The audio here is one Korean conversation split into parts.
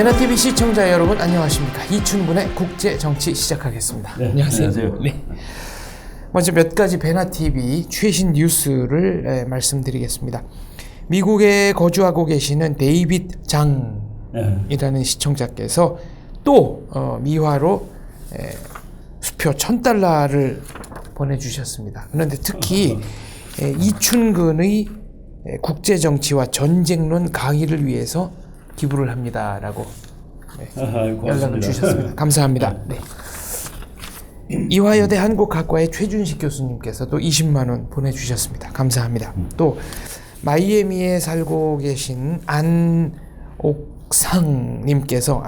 베나TV 시청자 여러분 안녕하십니까. 이춘근의 국제정치 시작하겠습니다. 네, 안녕하세요. 안녕하세요. 네. 먼저 몇 가지 베나TV 최신 뉴스를 말씀드리겠습니다. 미국에 거주하고 계시는 데이빗 장이라는 시청자께서 또 미화로 수표 $1,000를 보내주셨습니다. 그런데 특히 이춘근의 국제정치와 전쟁론 강의를 위해서 기부를 합니다라고 연락을 주셨습니다. 감사합니다. 네. 이화여대 한국학과의 최준식 교수님께서도 20만 원 보내주셨습니다. 감사합니다. 또 마이애미에 살고 계신 안옥상님께서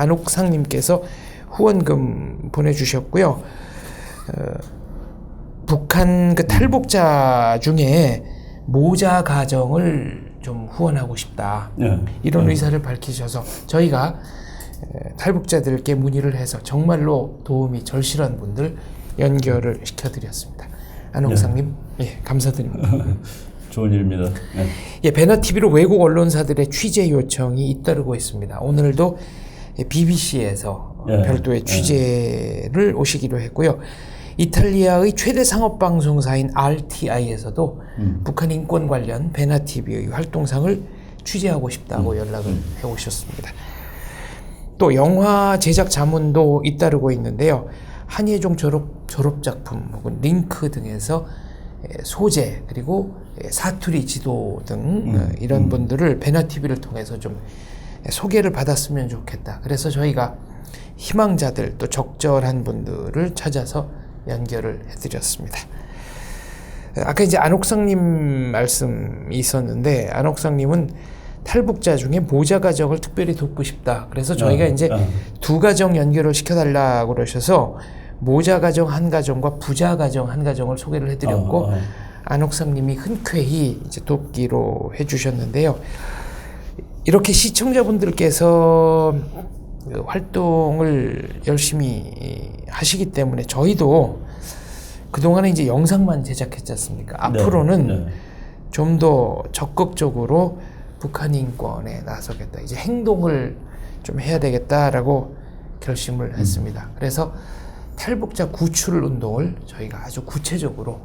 후원금 보내주셨고요. 북한 그 탈북자 중에 모자 가정을 좀 후원하고 싶다. 이런 의사를 밝히셔서 저희가 탈북자들께 문의를 해서 정말로 도움이 절실한 분들 연결을 시켜드렸습니다. 안옥상님, 예, 감사드립니다. 좋은 일입니다. 예, 베나TV로 외국 언론사들의 취재 요청이 잇따르고 있습니다. 오늘도 BBC에서 별도의 취재를 오시기로 했고요. 이탈리아의 최대 상업방송사인 RTI에서도 북한 인권 관련 베나TV의 활동상을 취재하고 싶다고 연락을 해오셨습니다. 또 영화 제작 자문도 잇따르고 있는데요. 한예종 졸업작품 혹은 링크 등에서 소재 그리고 사투리 지도 등 이런 분들을 베나TV를 통해서 좀 소개를 받았으면 좋겠다. 그래서 저희가 희망자들 또 적절한 분들을 찾아서 연결을 해드렸습니다. 아까 이제 안옥상님 말씀이 있었는데 안옥상님은 탈북자 중에 모자 가정을 특별히 돕고 싶다. 그래서 저희가 이제 두 가정 연결을 시켜달라고 그러셔서 모자 가정 한 가정과 부자 가정 한 가정을 소개를 해드렸고 안옥상님이 흔쾌히 이제 돕기로 해주셨는데요. 이렇게 시청자분들께서 활동을 열심히 하시기 때문에 저희도 그동안에 이제 영상만 제작했지 않습니까? 앞으로는 좀 더 적극적으로 북한 인권에 나서겠다. 이제 행동을 좀 해야 되겠다라고 결심을 했습니다. 그래서 탈북자 구출 운동을 저희가 아주 구체적으로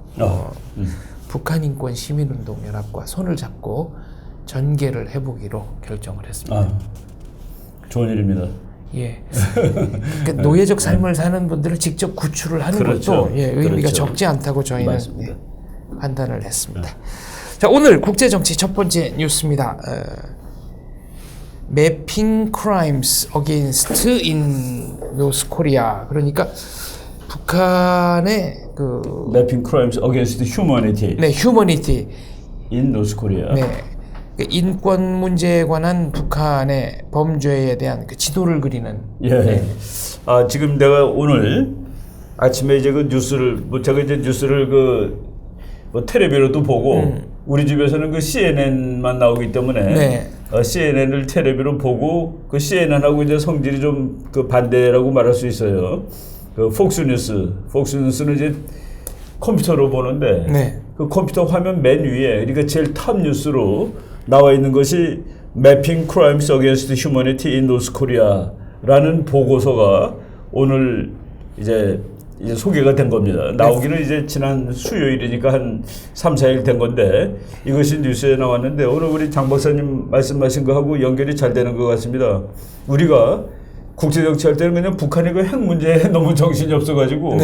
북한 인권 시민운동 연합과 손을 잡고 전개를 해보기로 결정을 했습니다. 좋은 일입니다. 예. 그러니까 노예적 삶을 사는 분들을 직접 구출을 하는 것도 의미가 적지 않다고 저희는 판단을 했습니다. 자, 오늘 국제정치 첫 번째 뉴스입니다. Mapping Crimes Against in North Korea. 그러니까 북한의 그 Mapping Crimes Against Humanity. 네, Humanity in North Korea. 네. 인권 문제에 관한 북한의 범죄에 대한 그 지도를 그리는. 지금 내가 오늘 아침에 이제 그 뉴스를 제가 이제 뉴스를 텔레비로도 보고 우리 집에서는 그 CNN만 나오기 때문에 CNN을 텔레비로 보고 그 CNN하고 이제 성질이 좀 그 반대라고 말할 수 있어요. 그 폭스뉴스는 이제 컴퓨터로 보는데 그 컴퓨터 화면 맨 위에 그러니까 제일 탑 뉴스로 나와 있는 것이 Mapping Crimes Against Humanity in North Korea라는 보고서가 오늘 이제 소개가 된 겁니다. 나오기는 이제 지난 수요일이니까 한 3, 4일 된 건데 이것이 뉴스에 나왔는데 오늘 우리 장 박사님 말씀하신 거하고 연결이 잘 되는 것 같습니다. 우리가 국제정치 할 때는 그냥 북한의 그 핵 문제에 너무 정신이 없어가지고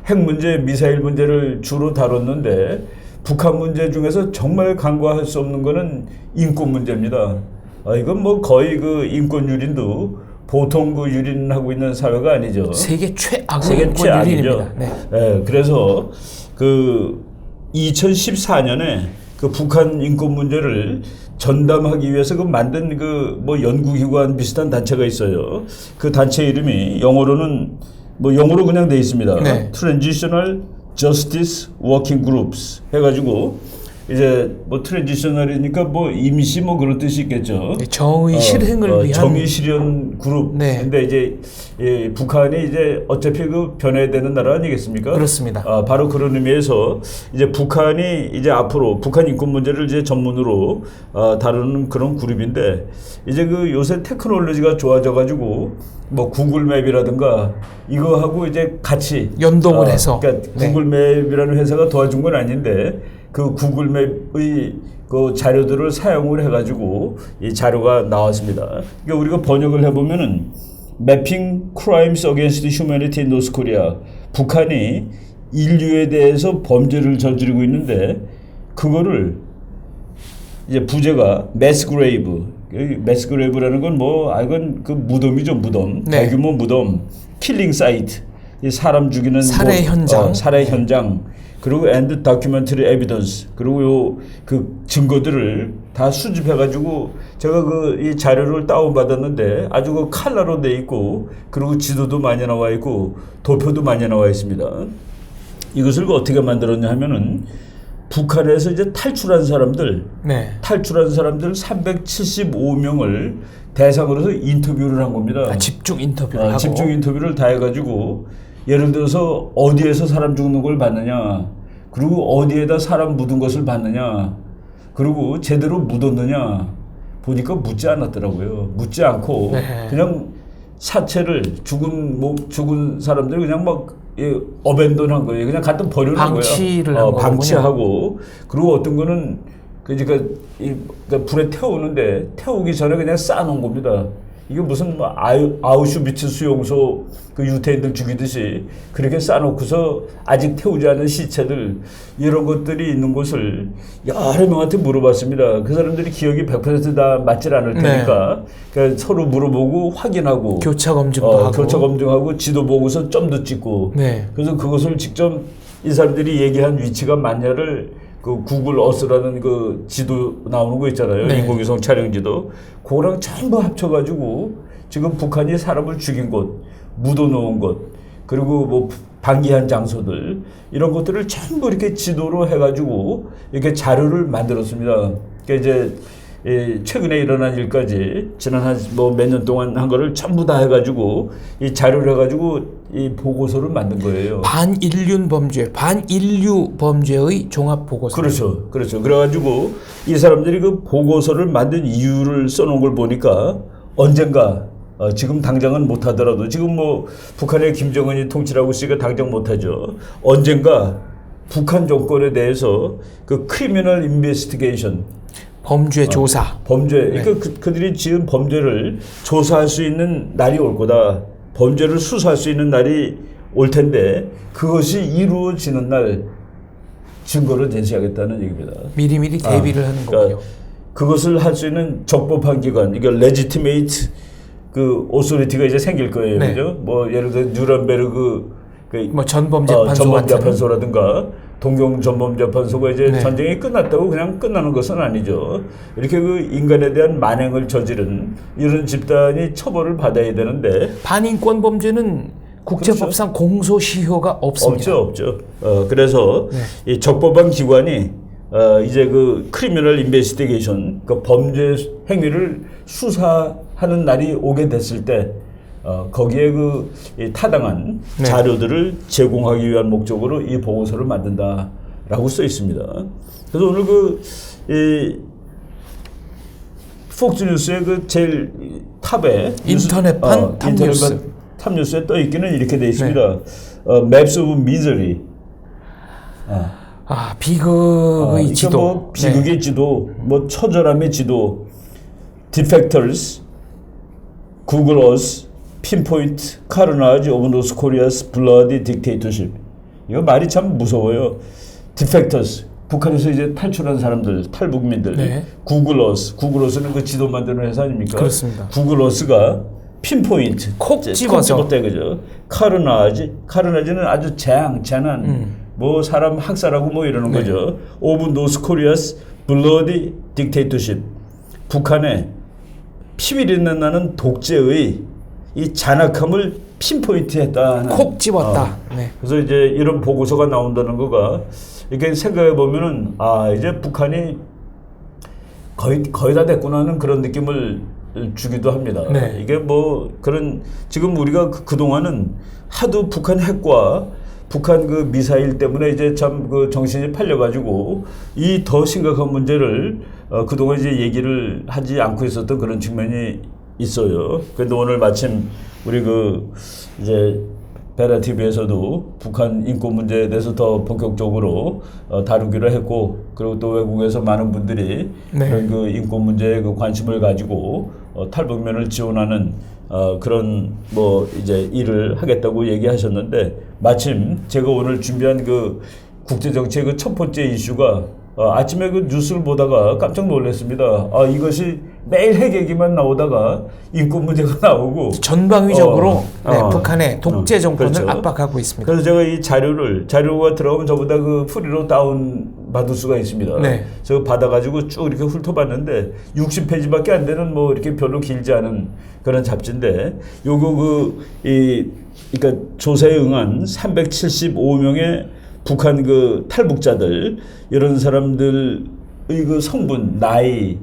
핵 문제, 미사일 문제를 주로 다뤘는데 북한 문제 중에서 정말 간과할 수 없는 거는 인권 문제입니다. 이건 뭐 거의 그 인권 유린도 보통 그 유린하고 있는 사회가 아니죠. 세계 최악의 인권 유린입니다. 그래서 그 2014년에 그 북한 인권 문제를 전담하기 위해서 그 만든 그 뭐 연구기관 비슷한 단체가 있어요. 그 단체 이름이 영어로는 뭐 영어로 그냥 돼 있습니다. Transitional Justice Working Groups 해가지고 이제 뭐 트랜지셔널이니까 뭐 임시 뭐 그런 뜻이 있겠죠. 정의 실행을 위한 정의 실현 그룹. 네. 근데 이제 북한이 이제 어차피 그 변해야 되는 나라 아니겠습니까? 그렇습니다. 바로 그런 의미에서 이제 북한이 이제 앞으로 북한 인권 문제를 이제 전문으로 다루는 그런 그룹인데 이제 그 요새 테크놀로지가 좋아져 가지고 뭐 구글맵이라든가 이거하고 이제 같이 연동을 해서 그러니까 구글맵이라는 회사가 도와준 건 아닌데 그 구글맵의 그 자료들을 사용을 해가지고 이 자료가 나왔습니다. 그러니까 우리가 번역을 해보면은 Mapping Crimes Against Humanity in North Korea. 북한이 인류에 대해서 범죄를 저지르고 있는데 그거를 이제 부제가 Mass Grave. Mass Grave라는 건 뭐 이건 그 무덤이죠, 무덤. 네. 대규모 무덤. Killing Site. 이 사람 죽이는 살해 현장. 살해 현장. 그리고 and documentary evidence. 그리고 요 그 증거들을 다 수집해 가지고 제가 그 이 자료를 다운 받았는데 아주 그 칼라로 돼 있고 그리고 지도도 많이 나와 있고 도표도 많이 나와 있습니다. 이것을 어떻게 만들었냐 하면은 북한에서 이제 탈출한 사람들 375명을 대상으로 인터뷰를 한 겁니다. 집중 인터뷰를 하고 집중 인터뷰를 다 해가지고 예를 들어서 어디에서 사람 죽는 걸 봤느냐, 그리고 어디에다 사람 묻은 것을 봤느냐, 그리고 제대로 묻었느냐 보니까 묻지 않았더라고요. 묻지 않고 그냥 사체를 죽은 사람들 그냥 막 어벤던한 거예요. 그냥 갖다 버려놓은 방치를 거예요. 한 거군요. 방치하고 그리고 어떤 거는 그러니까 불에 태우는데 태우기 전에 그냥 쌓아놓은 겁니다. 이게 무슨 뭐 아우슈비츠 수용소 그 유태인들 죽이듯이 그렇게 쌓아놓고서 아직 태우지 않은 시체들 이런 것들이 있는 곳을 여러 명한테 물어봤습니다. 그 사람들이 기억이 100% 다 맞질 않을 테니까 그러니까 서로 물어보고 확인하고 교차 검증도 하고 교차 검증하고 지도 보고서 점도 찍고 그래서 그것을 직접 이 사람들이 얘기한 위치가 맞냐를 그 구글 어스라는 그 지도 나오는 거 있잖아요. 인공위성 촬영 지도. 그거랑 전부 합쳐가지고 지금 북한이 사람을 죽인 곳, 묻어놓은 곳, 그리고 뭐 방기한 장소들 이런 것들을 전부 이렇게 지도로 해가지고 이렇게 자료를 만들었습니다. 그러니까 이제 최근에 일어난 일까지 지난 한 뭐 몇 년 동안 한 거를 전부 다 해가지고 이 자료를 해가지고 이 보고서를 만든 거예요. 반인류 범죄의 종합 보고서. 그렇죠. 그래가지고 이 사람들이 그 보고서를 만든 이유를 써놓은 걸 보니까 언젠가 지금 당장은 못하더라도 지금 뭐 북한의 김정은이 통치하고 있으니까 당장 못하죠. 언젠가 북한 정권에 대해서 그 크리미널 인베스티게이션 범죄 조사. 그러니까 그들이 지은 범죄를 조사할 수 있는 날이 올 거다. 범죄를 수사할 수 있는 날이 올 텐데 그것이 이루어지는 날 증거를 제시하겠다는 얘기입니다. 미리미리 대비를 하는 거군요. 그러니까 그것을 할 수 있는 적법한 기관, 이게 레지티메이트 그 오소리티가 이제 생길 거예요, 그죠? 뭐 예를 들어 뉴런베르그 뭐 전범재판소라든가 동경 전범재판소가 이제 전쟁이 끝났다고 그냥 끝나는 것은 아니죠. 이렇게 그 인간에 대한 만행을 저지른 이런 집단이 처벌을 받아야 되는데 반인권 범죄는 국제법상 공소시효가 없습니다. 없죠. 그래서 이 적법한 기관이 이제 그 크리미널 인베스티게이션 그 범죄 행위를 수사하는 날이 오게 됐을 때 거기에 그 타당한 자료들을 제공하기 위한 목적으로 이 보고서를 만든다라고 써 있습니다. 그래서 오늘 이 폭스뉴스의 그 제일 탑에 인터넷판 탑뉴스 탑뉴스에 떠 있기는 이렇게 돼 있습니다. Maps of Misery. 비극의 지도. 뭐 비극의 지도, 뭐 처절함의 지도, Defectors, Google Earth, Pinpoint, Carnage of North Korea's Bloody Dictatorship. 이거 말이 참 무서워요. Defectors, 북한에서 이제 탈출한 사람들, 탈북민들. Google Earth, Google Earth는 그 지도 만드는 회사 아닙니까? 그렇습니다. Google Earth가 Pinpoint, 콕 집어서 그죠? Carnage는 아주 재난, 뭐 사람 학살하고 뭐 이러는 거죠. Of North Korea's Bloody Dictatorship. 북한의 피비린내 나는 독재의 이 잔악함을 pinpoint했다. 콕 집었다. 네. 그래서 이제 이런 보고서가 나온다는 거가 이렇게 생각해 보면은 이제 북한이 거의 다 됐구나 하는 그런 느낌을 주기도 합니다. 네. 이게 뭐 그런 지금 우리가 그동안은 하도 북한 핵과 북한 그 미사일 때문에 이제 참 그 정신이 팔려가지고 이 더 심각한 문제를 그동안 이제 얘기를 하지 않고 있었던 그런 측면이 있어요. 그런데 오늘 마침 우리 그 이제 베라 TV에서도 북한 인권 문제에 대해서 더 본격적으로 다루기로 했고, 그리고 또 외국에서 많은 분들이 네. 그런 그 인권 문제에 그 관심을 가지고 탈북민을 지원하는 그런 뭐 이제 일을 하겠다고 얘기하셨는데, 마침 제가 오늘 준비한 그 국제 정치의 그 첫 번째 이슈가 아침에 그 뉴스를 보다가 깜짝 놀랐습니다. 이것이 매일 핵 얘기만 나오다가 인권 문제가 나오고 전방위적으로 북한의 독재 정권을 그렇죠. 압박하고 있습니다. 그래서 제가 이 자료가 들어가면 저보다 그 프리로 다운 받을 수가 있습니다. 네. 저 받아가지고 쭉 이렇게 훑어봤는데 60페이지밖에 안 되는 뭐 이렇게 별로 길지 않은 그런 잡지인데, 요거 그러니까 조사에 응한 375명의 북한 그 탈북자들, 이런 사람들의 그 성분, 나이,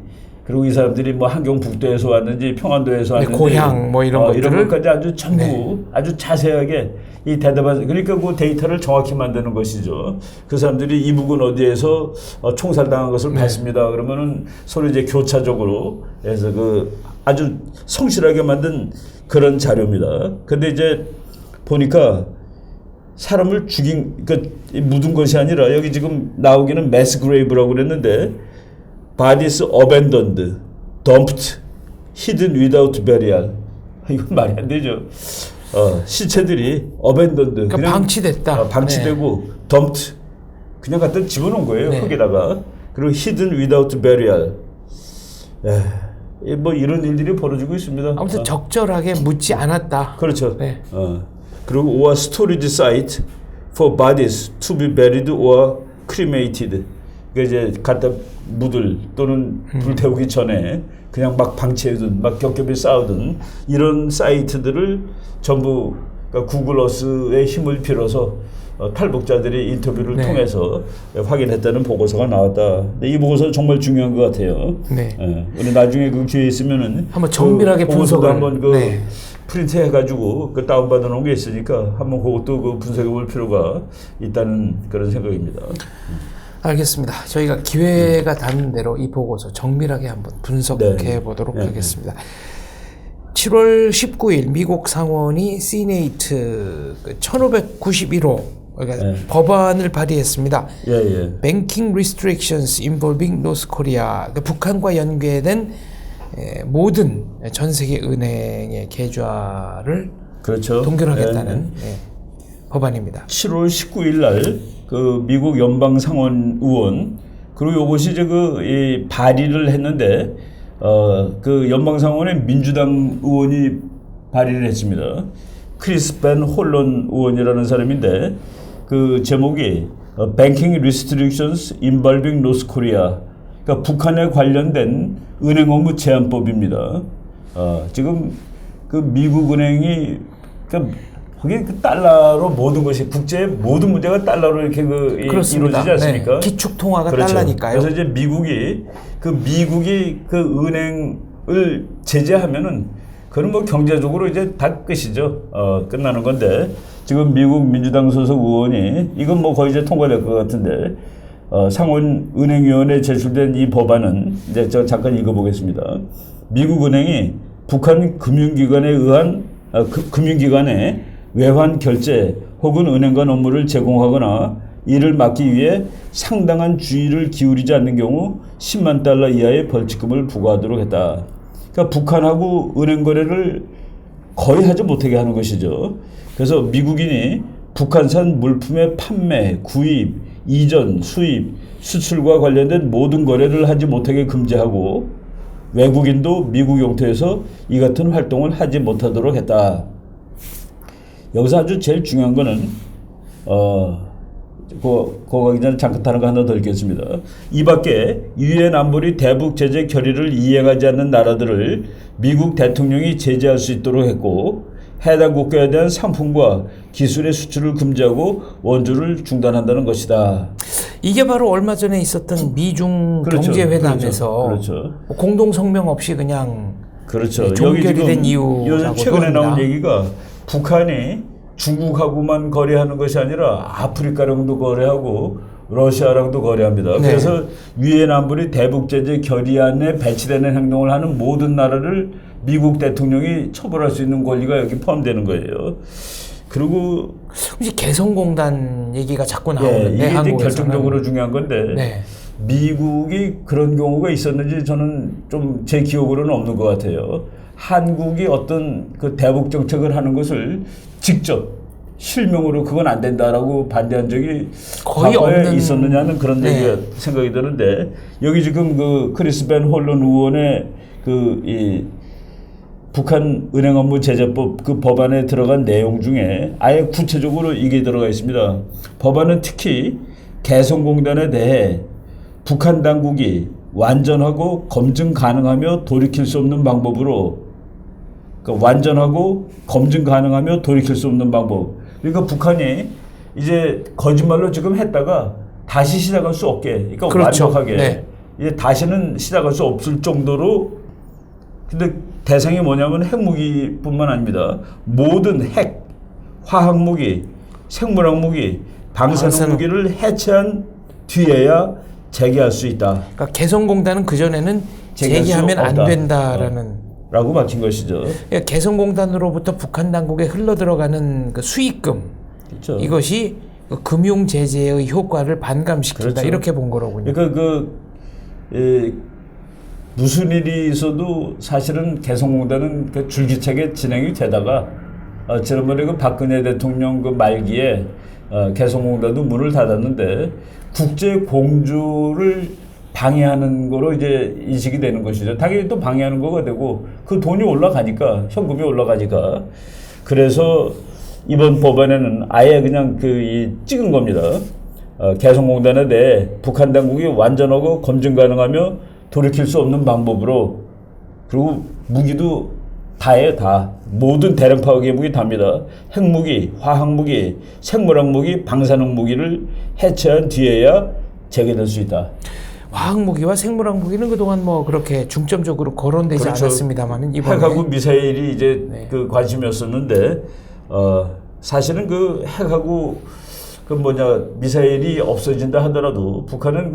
그리고 이 사람들이 뭐 한경북도에서 왔는지 평안도에서 왔는지, 고향 뭐 이런 것들을 이런 것까지 아주 전부 아주 자세하게 이 대답한, 그러니까 그 데이터를 정확히 만드는 것이죠. 그 사람들이 이북은 어디에서 총살당한 것을 봤습니다. 그러면은 서로 이제 교차적으로 해서 그 아주 성실하게 만든 그런 자료입니다. 근데 이제 보니까 사람을 그러니까 묻은 것이 아니라, 여기 지금 나오기는 mass grave라고 그랬는데, bodies abandoned, dumped, hidden without burial. 이건 말이 안 되죠. 시체들이 abandoned, 그러니까 방치됐다. 방치되고, dumped, 그냥 갖다 집어넣은 거예요. 네. 흙에다가. 그리고 hidden without burial. 뭐 이런 일들이 벌어지고 있습니다. 아무튼 적절하게 묻지 않았다. 그렇죠. 네. 그리고 or storage site for bodies to be buried or cremated. 그러니까 이제 갖다 묻을 또는 불태우기 전에 그냥 막 방치해둔, 막 겹겹이 쌓아둔 이런 사이트들을 전부, 그러니까 구글 어스의 힘을 빌어서 탈북자들이 인터뷰를 네. 통해서 확인했다는 보고서가 나왔다. 근데 이 보고서 정말 중요한 것 같아요. 네. 우리 나중에 그 기회 있으면은 한번 정밀하게 분석을 한번 네. 프린트 해가지고 그 다운받아 놓은 게 있으니까 한번 그것도 그 분석해 볼 필요가 있다는 그런 생각입니다. 알겠습니다. 저희가 기회가 닿는 대로 이 보고서 정밀하게 한번 분석해 보도록 하겠습니다. 7월 19일 미국 상원이 시네이트 1591호 그러니까 법안을 발의했습니다. Banking Restrictions Involving North Korea, 그러니까 북한과 연계된 모든 전 세계 은행의 계좌를 그렇죠. 동결하겠다는 법안입니다. 7월 19일 날 그 미국 연방 상원 의원, 그리고 이것이 이제 이 발의를 했는데 그 연방 상원의 민주당 의원이 발의를 했습니다. 크리스 벤 홀런 의원이라는 사람인데, 그 제목이 Banking Restrictions Involving North Korea, 그러니까 북한에 관련된 은행 업무 제한법입니다. 지금 그 미국 은행이 거기 그 달러로 모든 것이, 국제의 모든 문제가 달러로 이렇게 이루어지지 않습니까? 기축 통화가 그렇죠. 달러니까요. 그래서 이제 미국이 그 은행을 제재하면은 그건 뭐 경제적으로 이제 다 끝이죠. 끝나는 건데, 지금 미국 민주당 소속 의원이 이건 뭐 거의 이제 통과될 것 같은데, 상원 은행위원회에 제출된 이 법안은 이제 저 잠깐 읽어보겠습니다. 미국 은행이 북한 금융기관에 의한 금융기관에 외환 결제 혹은 은행 간 업무를 제공하거나 이를 막기 위해 상당한 주의를 기울이지 않는 경우 10만 달러 이하의 벌칙금을 부과하도록 했다. 그러니까 북한하고 은행 거래를 거의 하지 못하게 하는 것이죠. 그래서 미국인이 북한산 물품의 판매, 구입, 이전, 수입, 수출과 관련된 모든 거래를 하지 못하게 금지하고, 외국인도 미국 영토에서 이 같은 활동을 하지 못하도록 했다. 여기서 아주 제일 중요한 거는 그거 가기 전에 잠깐 다른 거 하나 더 읽겠습니다. 이 밖에 유엔 안보리 대북 제재 결의를 이행하지 않는 나라들을 미국 대통령이 제재할 수 있도록 했고 해당 국가에 대한 상품과 기술의 수출을 금지하고 원조를 중단한다는 것이다. 이게 바로 얼마 전에 있었던 미중 그렇죠. 경제회담에서 그렇죠. 공동 성명 없이 그냥 그렇죠. 종결이 된 이유라고 요즘 최근에 합니다. 나온 얘기가 북한이 중국하고만 거래하는 것이 아니라 아프리카랑도 거래하고 러시아랑도 거래합니다. 네. 그래서 유엔 안보리 대북 제재 결의안에 배치되는 행동을 하는 모든 나라를 미국 대통령이 처벌할 수 있는 권리가 여기 포함되는 거예요. 그리고 혹시 개성공단 얘기가 자꾸 나오는데 이게 이제 한국에서는 결정적으로 중요한 건데 네. 미국이 그런 경우가 있었는지 저는 좀 제 기억으로는 없는 것 같아요. 한국이 어떤 그 대북 정책을 하는 것을 직접 실명으로 그건 안 된다라고 반대한 적이 거의 과거에 없는 있었느냐는 그런 네. 얘기가 생각이 드는데 여기 지금 그 크리스 벤 홀런 의원의 그 이 북한 은행 업무 제재법 그 법안에 들어간 내용 중에 아예 구체적으로 이게 들어가 있습니다. 법안은 특히 개성공단에 대해 북한 당국이 완전하고 검증 가능하며 돌이킬 수 없는 방법으로 그러니까 완전하고 검증 가능하며 돌이킬 수 없는 방법. 그러니까 북한이 이제 거짓말로 지금 했다가 다시 시작할 수 없게, 그러니까 그렇죠. 완벽하게 네. 이제 다시는 시작할 수 없을 정도로. 근데 대상이 뭐냐면 핵무기뿐만 아닙니다. 모든 핵, 화학무기, 생물학무기, 방사능무기를 해체한 뒤에야 재개할 수 있다. 그러니까 개성공단은 그전에는 제기하면 안 된다라는 라고 밝힌 것이죠. 그러니까 개성공단으로부터 북한 당국에 흘러들어가는 그 수익금 그렇죠. 이것이 그 금융 제재의 효과를 반감시킨다 그렇죠. 이렇게 본 거로군요. 그러니까 무슨 일이 있어도 사실은 개성공단은 그 줄기차게 진행이 되다가 지난번에 그 박근혜 대통령 그 말기에 개성공단도 문을 닫았는데 국제 공조를 방해하는 거로 이제 인식이 되는 것이죠. 당연히 또 방해하는 거가 되고 그 돈이 올라가니까 현금이 올라가니까 그래서 이번 법안에는 아예 그냥 찍은 겁니다. 개성공단에 대해 북한 당국이 완전하고 검증 가능하며 돌이킬 수 없는 방법으로 그리고 무기도 다예요. 다. 모든 대량 파괴 무기 답니다. 핵무기, 화학무기, 생물학무기, 방사능무기를 해체한 뒤에야 재개될 수 있다. 화학무기와 생물학무기는 그동안 뭐 그렇게 중점적으로 거론되지 그렇죠. 않았습니다만은 이번에 핵하고 미사일이 이제 네. 그 관심이었었는데 사실은 그 핵하고 미사일이 없어진다 하더라도 북한은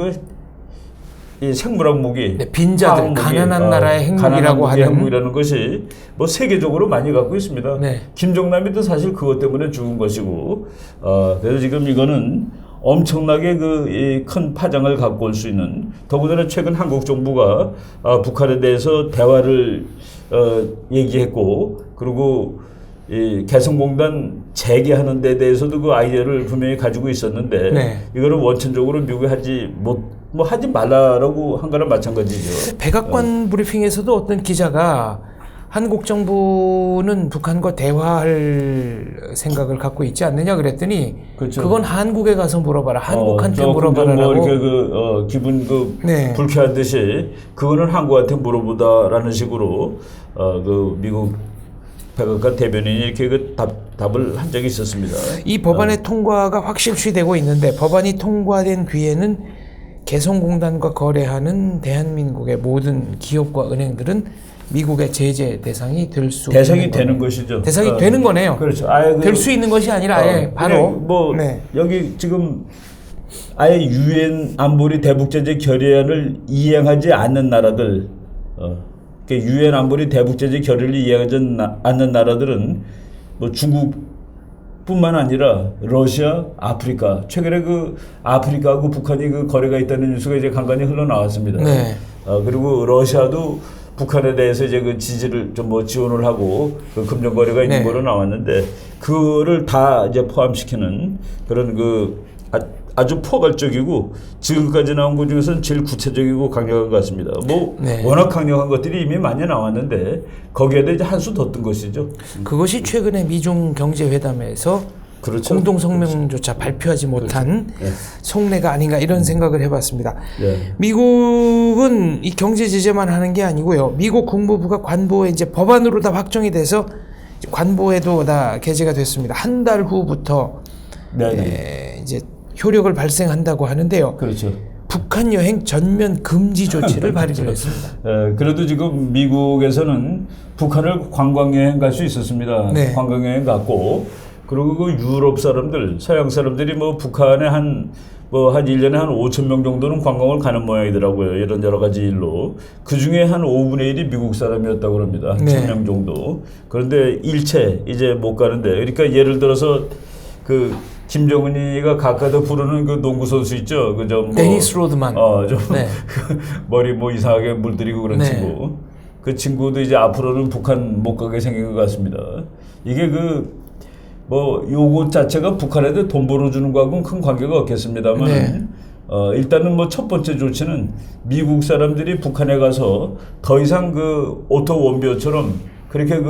이 생물학 무기, 네, 빈자들, 화학 무기, 가난한 나라의 핵무기라고 하는 핵무기라는 것이 뭐 세계적으로 많이 갖고 있습니다. 네. 김정남이도 사실 그것 때문에 죽은 것이고, 그래서 지금 이거는 엄청나게 큰 파장을 갖고 올 수 있는, 더군다나 최근 한국 정부가 북한에 대해서 대화를 얘기했고, 그리고 이 개성공단 재개하는 데 대해서도 그 아이디어를 분명히 가지고 있었는데 네. 이거는 원천적으로 미국이 하지 말라라고 한 거랑 마찬가지죠. 백악관 브리핑에서도 어떤 기자가 한국 정부는 북한과 대화할 생각을 갖고 있지 않느냐 그랬더니 그렇죠. 그건 한국에 가서 물어봐라. 한국한테 물어봐라라고. 뭐 이렇게 기분 네. 불쾌한 듯이 그거는 한국한테 물어보다라는 식으로 그 미국 백악관 대변인이 이렇게 답을 한 적이 있었습니다. 이 법안의 통과가 확실시되고 있는데 법안이 통과된 뒤에는 개성공단과 거래하는 대한민국의 모든 기업과 은행들은 미국의 제재 대상이 될 수 대상이 되는 것이죠. 대상이 되는 거네요. 그렇죠. 될 수 있는 것이 아니라 아예 바로 네. 여기 지금 아예 유엔 안보리 대북 제재 결의안을 이행하지 않는 나라들 유엔 안보리 대북 제재 결의를 이행하지 않는 나라들은 뭐 중국뿐만 아니라 러시아, 아프리카 최근에 그 아프리카하고 북한이 그 거래가 있다는 뉴스가 이제 간간히 흘러나왔습니다. 네. 그리고 러시아도 북한에 대해서 이제 그 지지를 좀 뭐 지원을 하고 그 금전 거래가 있는 네. 거로 나왔는데 그거를 다 이제 포함시키는 그런 아주 포괄적이고 지금까지 나온 것 중에서는 제일 구체적이고 강력한 것 같습니다. 뭐 네. 워낙 강력한 것들이 이미 많이 나왔는데 거기에다 이제 한 수 더 뜬 것이죠. 그것이 최근에 미중 경제회담에서 그렇죠. 공동 성명조차 발표하지 못한 그렇죠. 속내가 아닌가 이런 생각을 해봤습니다. 예. 미국은 이 경제 제재만 하는 게 아니고요. 미국 국무부가 관보에 이제 법안으로 다 확정이 돼서 관보에도 다 게재가 됐습니다. 한 달 후부터 이제 효력을 발생한다고 하는데요. 그렇죠. 북한 여행 전면 금지 조치를 발의를 했습니다. 그래도 지금 미국에서는 북한을 관광여행 갈 수 있었습니다. 네. 관광여행 갔고, 그리고 그 유럽 사람들, 서양 사람들이 뭐 북한에 한 1년에 한 5천 명 정도는 관광을 가는 모양이더라고요. 이런 여러 가지 일로. 그 중에 한 5분의 1이 미국 사람이었다고 합니다. 한 네. 1,000명 정도. 그런데 일체 이제 못 가는데, 그러니까 예를 들어서 그 김정은이가 가까다 부르는 그 농구 선수 있죠. 데니스 로드만. 네. 머리 이상하게 물들이고 그런 네. 친구. 그 친구도 이제 앞으로는 북한 못 가게 생긴 것 같습니다. 이게 요것 자체가 북한에도 돈 벌어주는 거하고는 큰 관계가 없겠습니다만, 네. 일단은 첫 번째 조치는 미국 사람들이 북한에 가서 더 이상 그 오토 원비어처럼 그렇게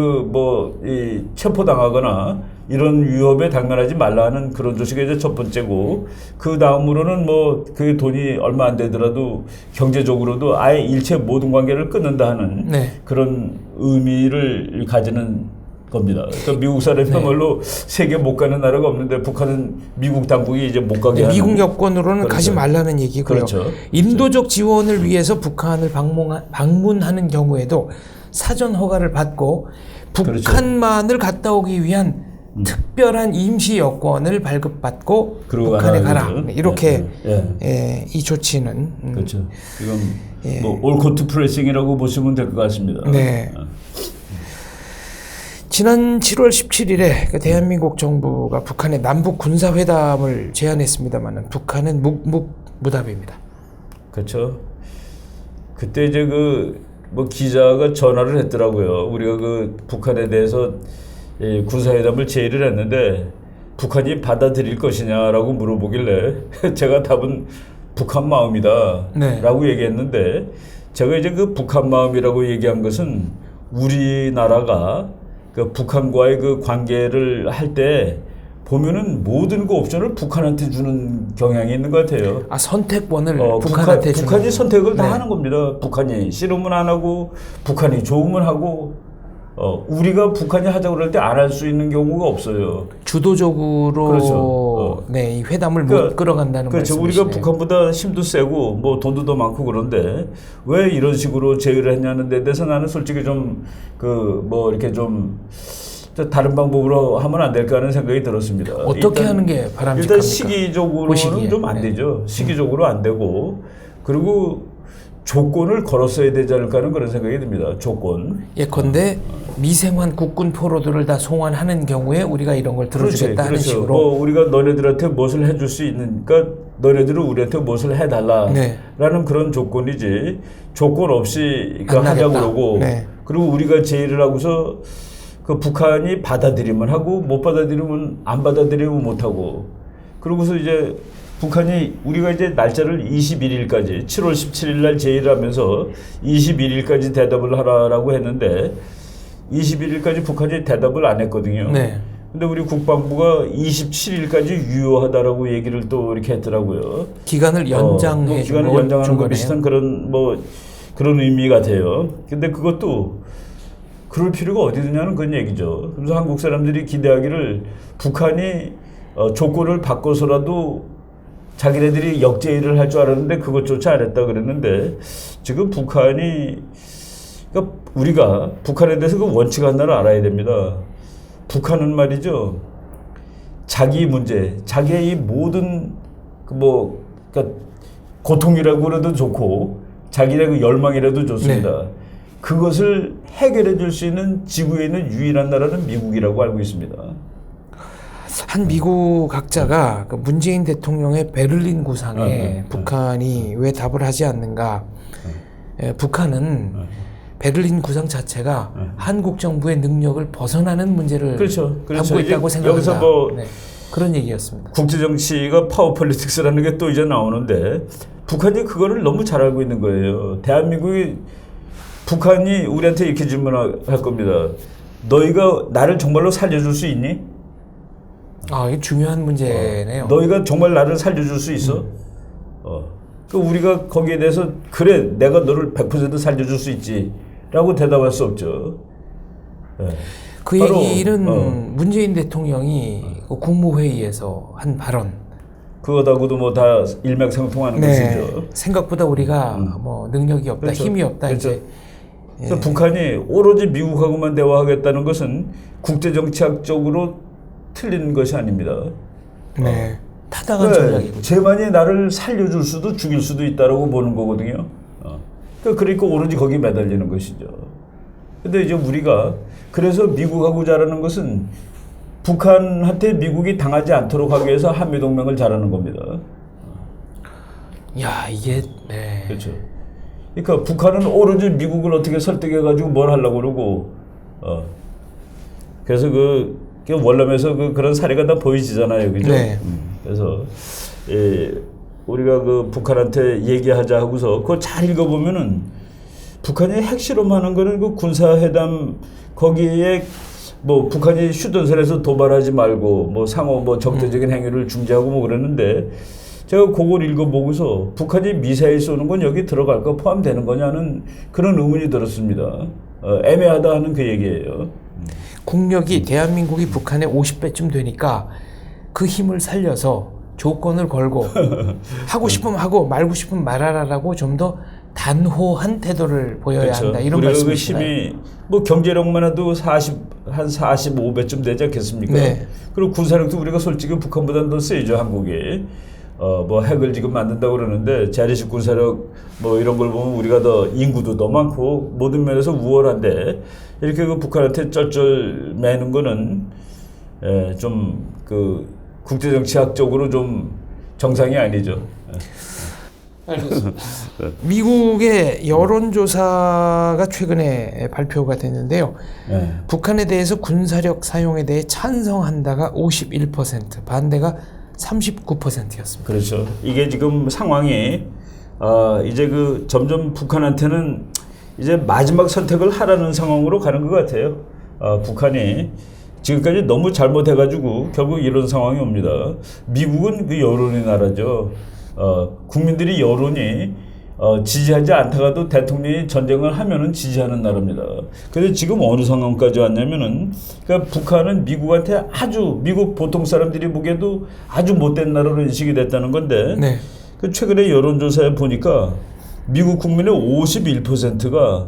이 체포당하거나 이런 위협에 당면하지 말라는 그런 조치가 이제 첫 번째고, 그 다음으로는 그 돈이 얼마 안 되더라도 경제적으로도 아예 일체 모든 관계를 끊는다 하는 네. 그런 의미를 가지는 겁니다. 그러니까 미국 사람이야말로 세계 못 가는 나라가 없는데 북한은 미국 당국이 이제 못 가게 하는. 미국 여권으로는 그렇죠. 가지 말라는 얘기고요. 그렇죠. 인도적 지원을 위해서 북한을 방문하는 경우에도 사전 허가를 받고 북한만을 갔다 오기 위한 특별한 임시 여권을 발급받고 북한에 가라. 그렇죠. 이렇게 이 조치는 그렇죠. 이건 올코트 프레싱이라고 보시면 될 것 같습니다. 네. 지난 7월 17일에 대한민국 정부가 북한의 남북 군사회담을 제안했습니다만 북한은 묵묵무답입니다. 그렇죠. 그때 이제 기자가 전화를 했더라고요. 우리가 북한에 대해서 군사회담을 제의를 했는데 북한이 받아들일 것이냐라고 물어보길래 제가 답은 북한 마음이다 라고 얘기했는데, 제가 이제 북한 마음이라고 얘기한 것은 우리나라가 북한과의 관계를 할 때 보면은 모든 옵션을 북한한테 주는 경향이 있는 것 같아요. 선택권을 북한한테 주는. 북한이 선택을 다 하는 겁니다. 북한이 싫으면 안 하고, 북한이 좋으면 하고, 우리가 북한이 하자고 그럴 때 안 할 수 있는 경우가 없어요. 주도적으로 그렇죠. 이 회담을 못 끌어간다는 그렇죠. 말씀이시네요. 우리가 북한보다 힘도 세고 돈도 더 많고 그런데 왜 이런 식으로 제의를 했냐는 데 대해서 나는 솔직히 좀 이렇게 좀 다른 방법으로 하면 안 될까 하는 생각이 들었습니다. 어떻게 하는 게 바람직합니까? 일단 시기적으로는 좀 안 되죠. 시기적으로 안 되고, 그리고 조건을 걸었어야 되지 않을까 하는 그런 생각이 듭니다. 조건. 예컨대 미생환 국군 포로들을 다 송환하는 경우에 우리가 이런 걸 들어주겠다 하는 식으로. 우리가 너네들한테 무엇을 해줄 수 있으니까 너네들은 우리한테 무엇을 해달라라는 그런 조건이지, 조건 없이 하자고 그러고, 그리고 우리가 제의를 하고서 북한이 받아들이면 하고 못 받아들이면 안 받아들이면 못 하고, 그러고서 이제 북한이 우리가 이제 날짜를 21일까지 7월 17일 날 제의를 하면서 21일까지 대답을 하라라고 했는데 21일까지 북한이 대답을 안 했거든요. 근데 우리 국방부가 27일까지 유효하다라고 얘기를 또 이렇게 했더라고요. 기간을 연장해 기간을 연장하는 거 비슷한 그런 의미 같아요. 근데 그것도 그럴 필요가 어디 있느냐는 그런 얘기죠. 그래서 한국 사람들이 기대하기를 북한이 조건을 바꿔서라도 자기네들이 역제의를 할 줄 알았는데 그것조차 안 했다 그랬는데, 지금 북한이, 우리가 북한에 대해서 그 원칙 하나를 알아야 됩니다. 북한은 말이죠, 자기 문제, 자기의 이 모든 고통이라고 그래도 좋고 자기의 열망이라도 좋습니다. 그것을 해결해 줄 수 있는 지구에 있는 유일한 나라는 미국이라고 알고 있습니다. 한 미국 학자가 문재인 대통령의 베를린 구상에 북한이 왜 답을 하지 않는가. 북한은 베를린 구상 자체가 한국 정부의 능력을 벗어나는 문제를 담고 있다고 생각한다. 그런 얘기였습니다. 국제 정치가 파워 폴리틱스라는 게 또 이제 나오는데, 북한이 그거를 너무 잘 알고 있는 거예요. 북한이 우리한테 이렇게 질문할 겁니다. 너희가 나를 정말로 살려줄 수 있니? 아, 이게 중요한 문제네요. 너희가 정말 나를 살려줄 수 있어? 그 우리가 거기에 대해서 그래 내가 너를 100% 살려줄 수 있지라고 대답할 수 없죠. 그 얘기는 문재인 대통령이 그 국무회의에서 한 발언. 그거다고도 뭐 다 일맥상통하는 것이죠. 생각보다 우리가 뭐 능력이 없다, 그렇죠. 힘이 없다. 그렇죠. 이제 그래서 북한이 오로지 미국하고만 대화하겠다는 것은 국제정치학적으로 틀린 것이 아닙니다. 네. 타당한 전략이고. 제만이 나를 살려줄 수도 죽일 수도 있다라고 보는 거거든요. 그러니까 오로지 거기에 매달리는 것이죠. 근데 이제 우리가 그래서 미국하고 잘하는 것은 북한한테 미국이 당하지 않도록 하기 위해서 한미동맹을 잘하는 겁니다. 야, 이게 그렇죠. 그러니까 북한은 오로지 미국을 어떻게 설득해가지고 뭘 하려고 그러고, 그래서 그 월남에서 그런 사례가 다 보이지잖아요, 그죠? 네. 그래서 우리가 그 북한한테 얘기하자 하고서 그거 잘 읽어보면은 북한이 핵실험하는 거는 그 군사회담 거기에 뭐 북한이 휴전선에서 도발하지 말고 뭐 상호 뭐 적대적인 행위를 중지하고 뭐 그랬는데 제가 그걸 읽어보고서 북한이 미사일 쏘는 건 여기 들어갈까 포함되는 거냐는 그런 의문이 들었습니다. 애매하다 하는 그 얘기예요. 국력이 대한민국이 북한의 50배쯤 되니까 그 힘을 살려서 조건을 걸고 하고 싶으면 하고 말고 싶으면 말하라라고 좀 더 단호한 태도를 보여야 그렇죠. 한다. 이런 우리가 그 말씀이시나요? 힘이 뭐 경제력만 해도 한 45배쯤 되지 않겠습니까? 네. 그리고 군사력도 우리가 솔직히 북한보다는 더 세죠, 한국이. 뭐 핵을 지금 만든다고 그러는데 재래식 군사력 뭐 이런 걸 보면 우리가 더 인구도 더 많고 모든 면에서 우월한데 이렇게 그 북한한테 쩔쩔 매는 거는 좀 그 국제정치학적으로 좀 정상이 아니죠. 알겠습니다. 미국의 여론조사가 최근에 발표가 됐는데요. 북한에 대해서 군사력 사용에 대해 찬성한다가 51%, 반대가 39%였습니다. 그렇죠. 이게 지금 상황이 이제 그 점점 북한한테는 이제 마지막 선택을 하라는 상황으로 가는 것 같아요. 북한이 지금까지 너무 잘못해가지고 결국 이런 상황이 옵니다. 미국은 그 여론의 나라죠. 국민들이 여론이 지지하지 않다가도 대통령이 전쟁을 하면은 지지하는 나라입니다. 그런데 지금 어느 상황까지 왔냐면은 그러니까 북한은 미국한테 아주 미국 보통 사람들이 보기에도 아주 못된 나라로 인식이 됐다는 건데 네. 그 최근에 여론조사에 보니까 미국 국민의 51%가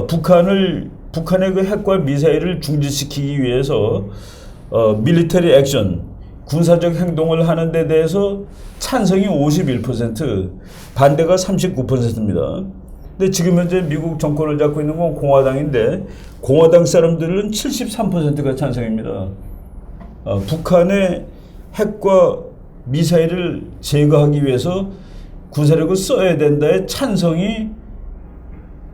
북한의 그 핵과 미사일을 중지시키기 위해서 밀리터리 액션 군사적 행동을 하는 데 대해서 찬성이 51%, 반대가 39%입니다. 근데 지금 현재 미국 정권을 잡고 있는 건 공화당인데 공화당 사람들은 73%가 찬성입니다. 북한의 핵과 미사일을 제거하기 위해서 군사력을 써야 된다의 찬성이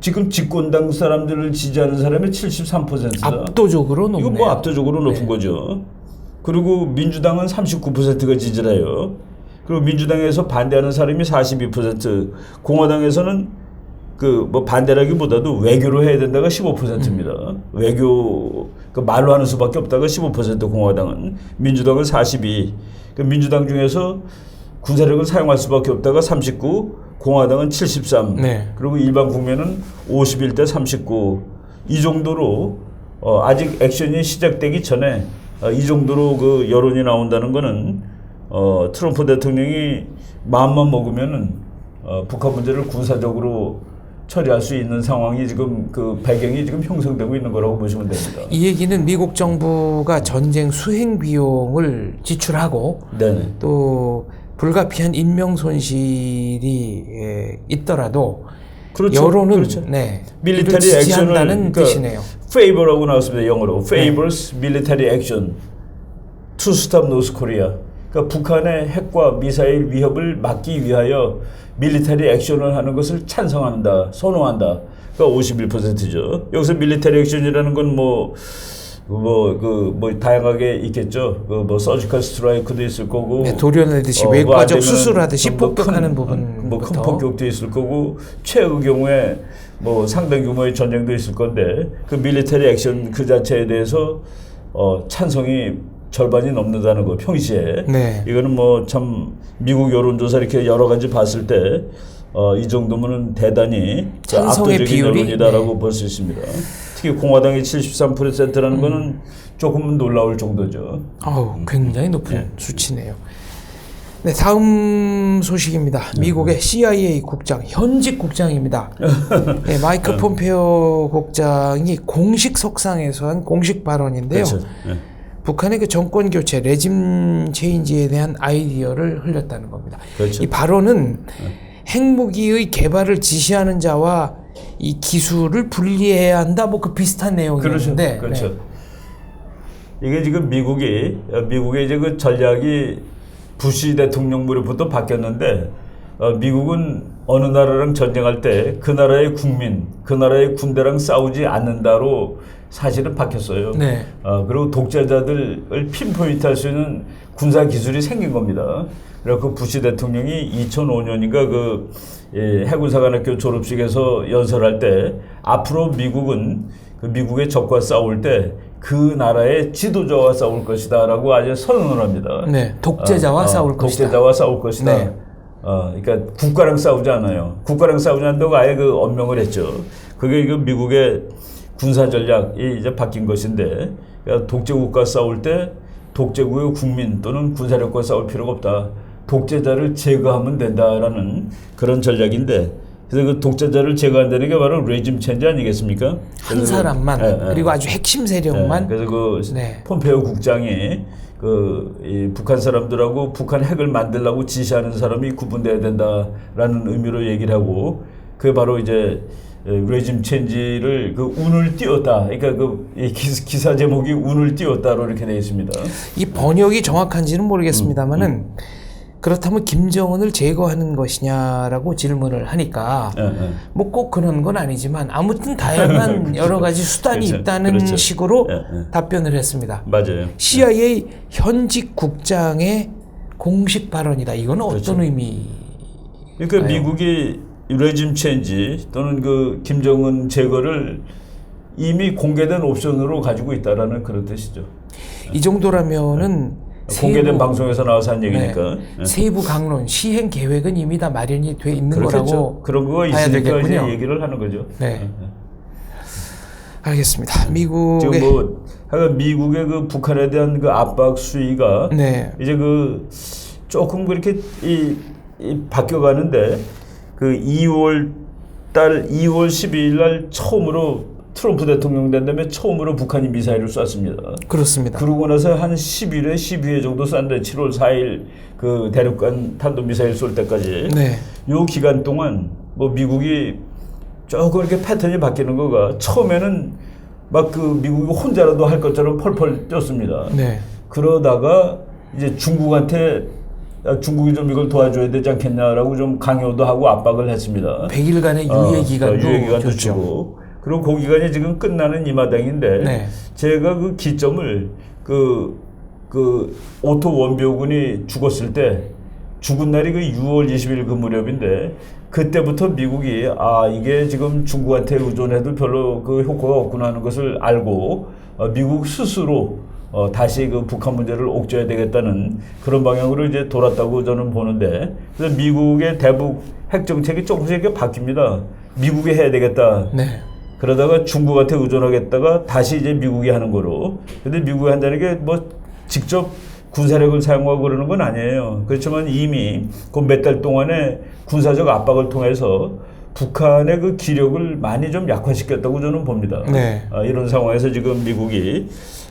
지금 집권당 사람들을 지지하는 사람의 73%다. 압도적으로 높네요. 이거 뭐 압도적으로 높은 거죠. 그리고 민주당은 39%가 지지를 해요. 그리고 민주당에서 반대하는 사람이 42%, 공화당에서는 그 뭐 반대라기보다도 외교로 해야 된다가 15%입니다. 외교 그 말로 하는 수밖에 없다가 15% 공화당은, 민주당은 42. 그 민주당 중에서 군사력을 사용할 수밖에 없다가 39, 공화당은 73. 네. 그리고 일반 국민은 51대 39. 이 정도로 아직 액션이 시작되기 전에 이 정도로 그 여론이 나온다는 거는 트럼프 대통령이 마음만 먹으면은 북한 문제를 군사적으로 처리할 수 있는 상황이 지금 그 배경이 지금 형성되고 있는 거라고 보시면 됩니다. 이 얘기는 미국 정부가 전쟁 수행 비용을 지출하고 네네. 또 불가피한 인명 손실이 있더라도 그렇죠. 여론은 그렇죠. 이를 밀리터리 지지한다는 액션을 뜻이네요. favor라고 나왔습니다. 영어로 favors military action to stop North Korea. 그러니까 북한의 핵과 미사일 위협을 막기 위하여 밀리터리 액션을 하는 것을 찬성한다, 선호한다. 그러니까 51%죠. 여기서 밀리터리 액션이라는 건 다양하게 있겠죠. 그 서지컬 스트라이크도 있을 거고, 네, 도려내듯이 외과적 아니면은 수술하듯이 폭격하는 부분부터 큰 폭격도 있을 거고, 최의 경우에 상당 규모의 전쟁도 있을 건데, 그 밀리터리 액션 그 자체에 대해서 찬성이 절반이 넘는다는 거 평시에. 네. 이거는 뭐 참 미국 여론조사 이렇게 여러 가지 봤을 때 이 정도면은 대단히 찬성의 압도적인 비율이 여론이다라고 볼 수 있습니다. 특히 공화당이 73%라는 거는 조금은 놀라울 정도죠. 굉장히 높은 수치네요. 네, 다음 소식입니다. 미국의 CIA 국장, 현직 국장입니다. 네, 마이크 폼페오 국장이 공식 석상에서 한 공식 발언인데요. 그렇죠. 북한의 그 정권 교체, 레짐 체인지에 대한 아이디어를 흘렸다는 겁니다. 그렇죠. 이 발언은 핵무기의 개발을 지시하는 자와 이 기술을 분리해야 한다, 뭐 그 비슷한 내용이었는데. 그렇죠. 네. 이게 지금 미국의 이제 그 전략이 부시 대통령 무렵부터 바뀌었는데 미국은 어느 나라랑 전쟁할 때 그 나라의 국민, 그 나라의 군대랑 싸우지 않는다로 사실은 바뀌었어요. 네. 그리고 독재자들을 핀포인트할 수 있는 군사 기술이 생긴 겁니다. 그래서 그 부시 대통령이 2005년인가 그 해군사관학교 졸업식에서 연설할 때 앞으로 미국은 그 미국의 적과 싸울 때 그 나라의 지도자와 싸울 것이다라고 아주 선언을 합니다. 네, 독재자와 싸울 것이다. 독재자와 싸울 것이다. 네. 그러니까 국가랑 싸우지 않아요. 국가랑 싸우지 않는다고 아예 그 언명을 했죠. 그게 그 미국의 군사 전략이 이제 바뀐 것인데, 그러니까 독재국과 싸울 때 독재국의 국민 또는 군사력과 싸울 필요가 없다. 독재자를 제거하면 된다라는 그런 전략인데, 그래서 그 독재자를 제거한다는 게 바로 레짐 체인지 아니겠습니까? 한 사람만 그리고 아주 핵심 세력만. 그래서 그 폼페오 국장이 이 북한 사람들하고 북한 핵을 만들려고 지시하는 사람이 구분돼야 된다라는 의미로 얘기를 하고, 그게 바로 이제 레짐 체인지를 그 운을 띄웠다. 그러니까 그 기사 제목이 운을 띄웠다로 이렇게 되어 있습니다. 이 번역이 정확한지는 모르겠습니다만은 그렇다면 김정은을 제거하는 것이냐라고 질문을 하니까 뭐 꼭 그런 건 아니지만 아무튼 다양한 여러 가지 수단이 있다는 식으로 답변을 했습니다. 맞아요. CIA 현직 국장의 공식 발언이다. 이거는 어떤 의미? 그러니까 미국이 레짐 체인지 또는 그 김정은 제거를 이미 공개된 옵션으로 가지고 있다라는 그런 뜻이죠. 이 정도라면은 공개된 방송에서 나와서 한 얘기니까. 세부 강론, 시행 계획은 이미 다 마련이 돼 있는 그렇겠죠. 거라고 그런 거 봐야 있으니까 되겠군요. 이제 얘기를 하는 거죠. 네. 알겠습니다. 미국의 지금 미국의 그 북한에 대한 그 압박 수위가 이제 그 조금 그렇게 바뀌어가는데 그 2월 12일 날 처음으로 트럼프 대통령 된 다음에 처음으로 북한이 미사일을 쐈습니다. 그렇습니다. 그러고 나서 한 10일에 12회 정도 쐈는데 7월 4일 그 대륙간 탄도미사일 쏠 때까지 요 기간 동안 뭐 미국이 조금 이렇게 패턴이 바뀌는 거가 처음에는 막 그 미국이 혼자라도 할 것처럼 펄펄 뛰었습니다. 그러다가 이제 중국이 좀 이걸 도와줘야 되지 않겠냐라고 좀 강요도 하고 압박을 했습니다. 100일간의 유예 기간도 주고. 그리고 그 기간이 지금 끝나는 이 마당인데 제가 그 기점을 그 오토 원비오군이 죽었을 때 죽은 날이 그 6월 20일 그 무렵인데 그때부터 미국이 이게 지금 중국한테 의존해도 별로 그 효과가 없구나 하는 것을 알고 미국 스스로 다시 그 북한 문제를 옥죄어야 되겠다는 그런 방향으로 이제 돌았다고 저는 보는데, 그래서 미국의 대북 핵 정책이 조금씩 이렇게 바뀝니다. 미국이 해야 되겠다. 그러다가 중국한테 의존하겠다가 다시 이제 미국이 하는 거로. 근데 미국이 한다는 게 뭐 직접 군사력을 사용하고 그러는 건 아니에요. 그렇지만 이미 그 몇 달 동안에 군사적 압박을 통해서 북한의 그 기력을 많이 좀 약화시켰다고 저는 봅니다. 이런 상황에서 지금 미국이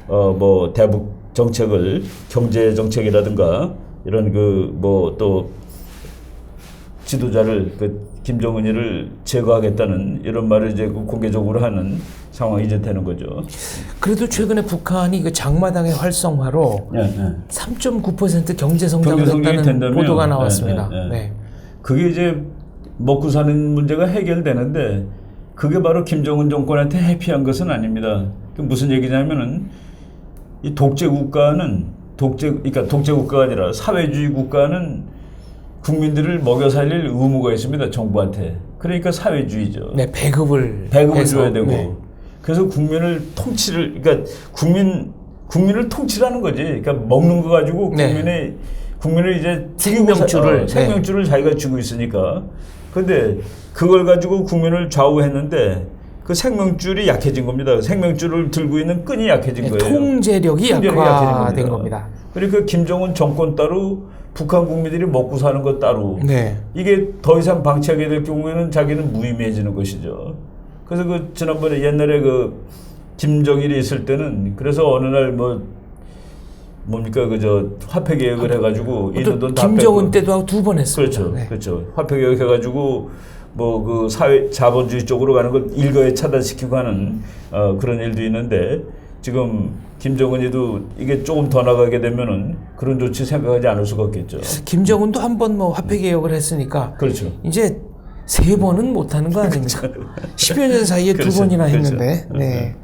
뭐 대북 정책을 경제 정책이라든가 이런 그 뭐 또 지도자를 김정은이를 제거하겠다는 이런 말을 이제 공개적으로 하는 상황이 이제 되는 거죠. 그래도 최근에 북한이 그 장마당의 활성화로 3.9% 경제 성장을 했다는 보도가 나왔습니다. 그게 이제 먹고 사는 문제가 해결되는데 그게 바로 김정은 정권한테 해피한 것은 아닙니다. 무슨 얘기냐면은 이 독재 국가는 그러니까 독재 국가가 아니라 사회주의 국가는 국민들을 먹여 살릴 의무가 있습니다. 정부한테. 그러니까 사회주의죠. 배급을 줘야 되고. 그래서 국민을 그러니까 국민을 통치하는 거지. 그러니까 먹는 거 가지고 네. 국민을 이제 생명줄을 자기가 쥐고 있으니까. 근데 그걸 가지고 국민을 좌우했는데 그 생명줄이 약해진 겁니다. 생명줄을 들고 있는 끈이 약해진 거예요. 통제력이 약화된 겁니다. 그러니까 김정은 정권 따로 북한 국민들이 먹고 사는 것 따로 네. 이게 더 이상 방치하게 될 경우에는 자기는 무의미해지는 것이죠. 그래서 그 지난번에 옛날에 그 김정일이 있을 때는 그래서 어느 날 뭡니까 그저 화폐 개혁을 해가지고 있는 돈 다 김정은 때도 2번 했습니다. 그렇죠, 네. 그렇죠. 화폐 개혁 해가지고 뭐 그 사회 자본주의 쪽으로 가는 걸 일거에 차단시키고 하는 그런 일도 있는데 지금 김정은이도 이게 조금 더 나가게 되면은 그런 조치 생각하지 않을 수가 없겠죠. 김정은도 한 번 뭐 화폐 개혁을 했으니까 그렇죠. 이제 3번은 못 하는 거 아닙니까? 10여 년 사이에 그렇죠. 2번이나 했는데. 네.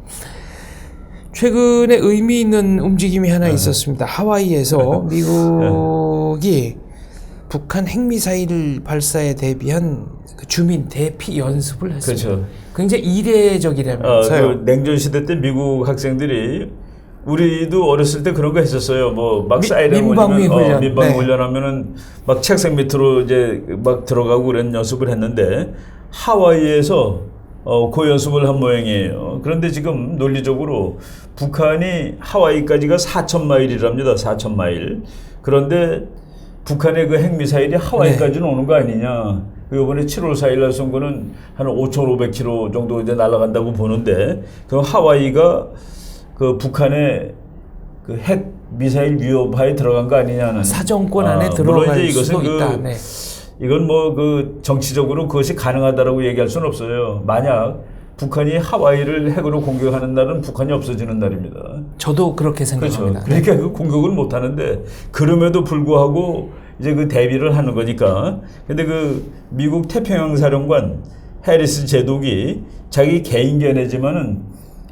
최근에 의미 있는 움직임이 하나 있었습니다. 하와이에서 미국이 북한 핵미사일 발사에 대비한 그 주민 대피 연습을 했습니다. 그렇죠. 굉장히 이례적이라면서요. 그 냉전 시대 때 미국 학생들이 우리도 어렸을 때 그런 거 했었어요. 뭐 막 사이렌 민방위 훈련. 민방위 네. 훈련하면은 막 책상 밑으로 이제 막 들어가고 그런 연습을 했는데 하와이에서 그 연습을 한 모양이에요. 그런데 지금 논리적으로 북한이 하와이까지가 4,000마일이랍니다. 4,000마일. 그런데 북한의 그 핵미사일이 하와이까지는 오는 거 아니냐. 이번에 7월 4일 날 쏜 거는 한 5,500km 정도 이제 날아간다고 보는데, 그 하와이가 그 북한의 그 핵 미사일 위협하에 들어간 거 아니냐는. 사정권 안에 들어갈 이제 수도 있다. 네. 이건 뭐 그 정치적으로 그것이 가능하다라고 얘기할 수는 없어요. 만약 북한이 하와이를 핵으로 공격하는 날은 북한이 없어지는 날입니다. 저도 그렇게 생각합니다. 그렇죠. 그러니까 그 공격을 못 하는데 그럼에도 불구하고 이제 그 대비를 하는 거니까. 근데 그 미국 태평양 사령관 해리스 제독이 자기 개인 견해지만은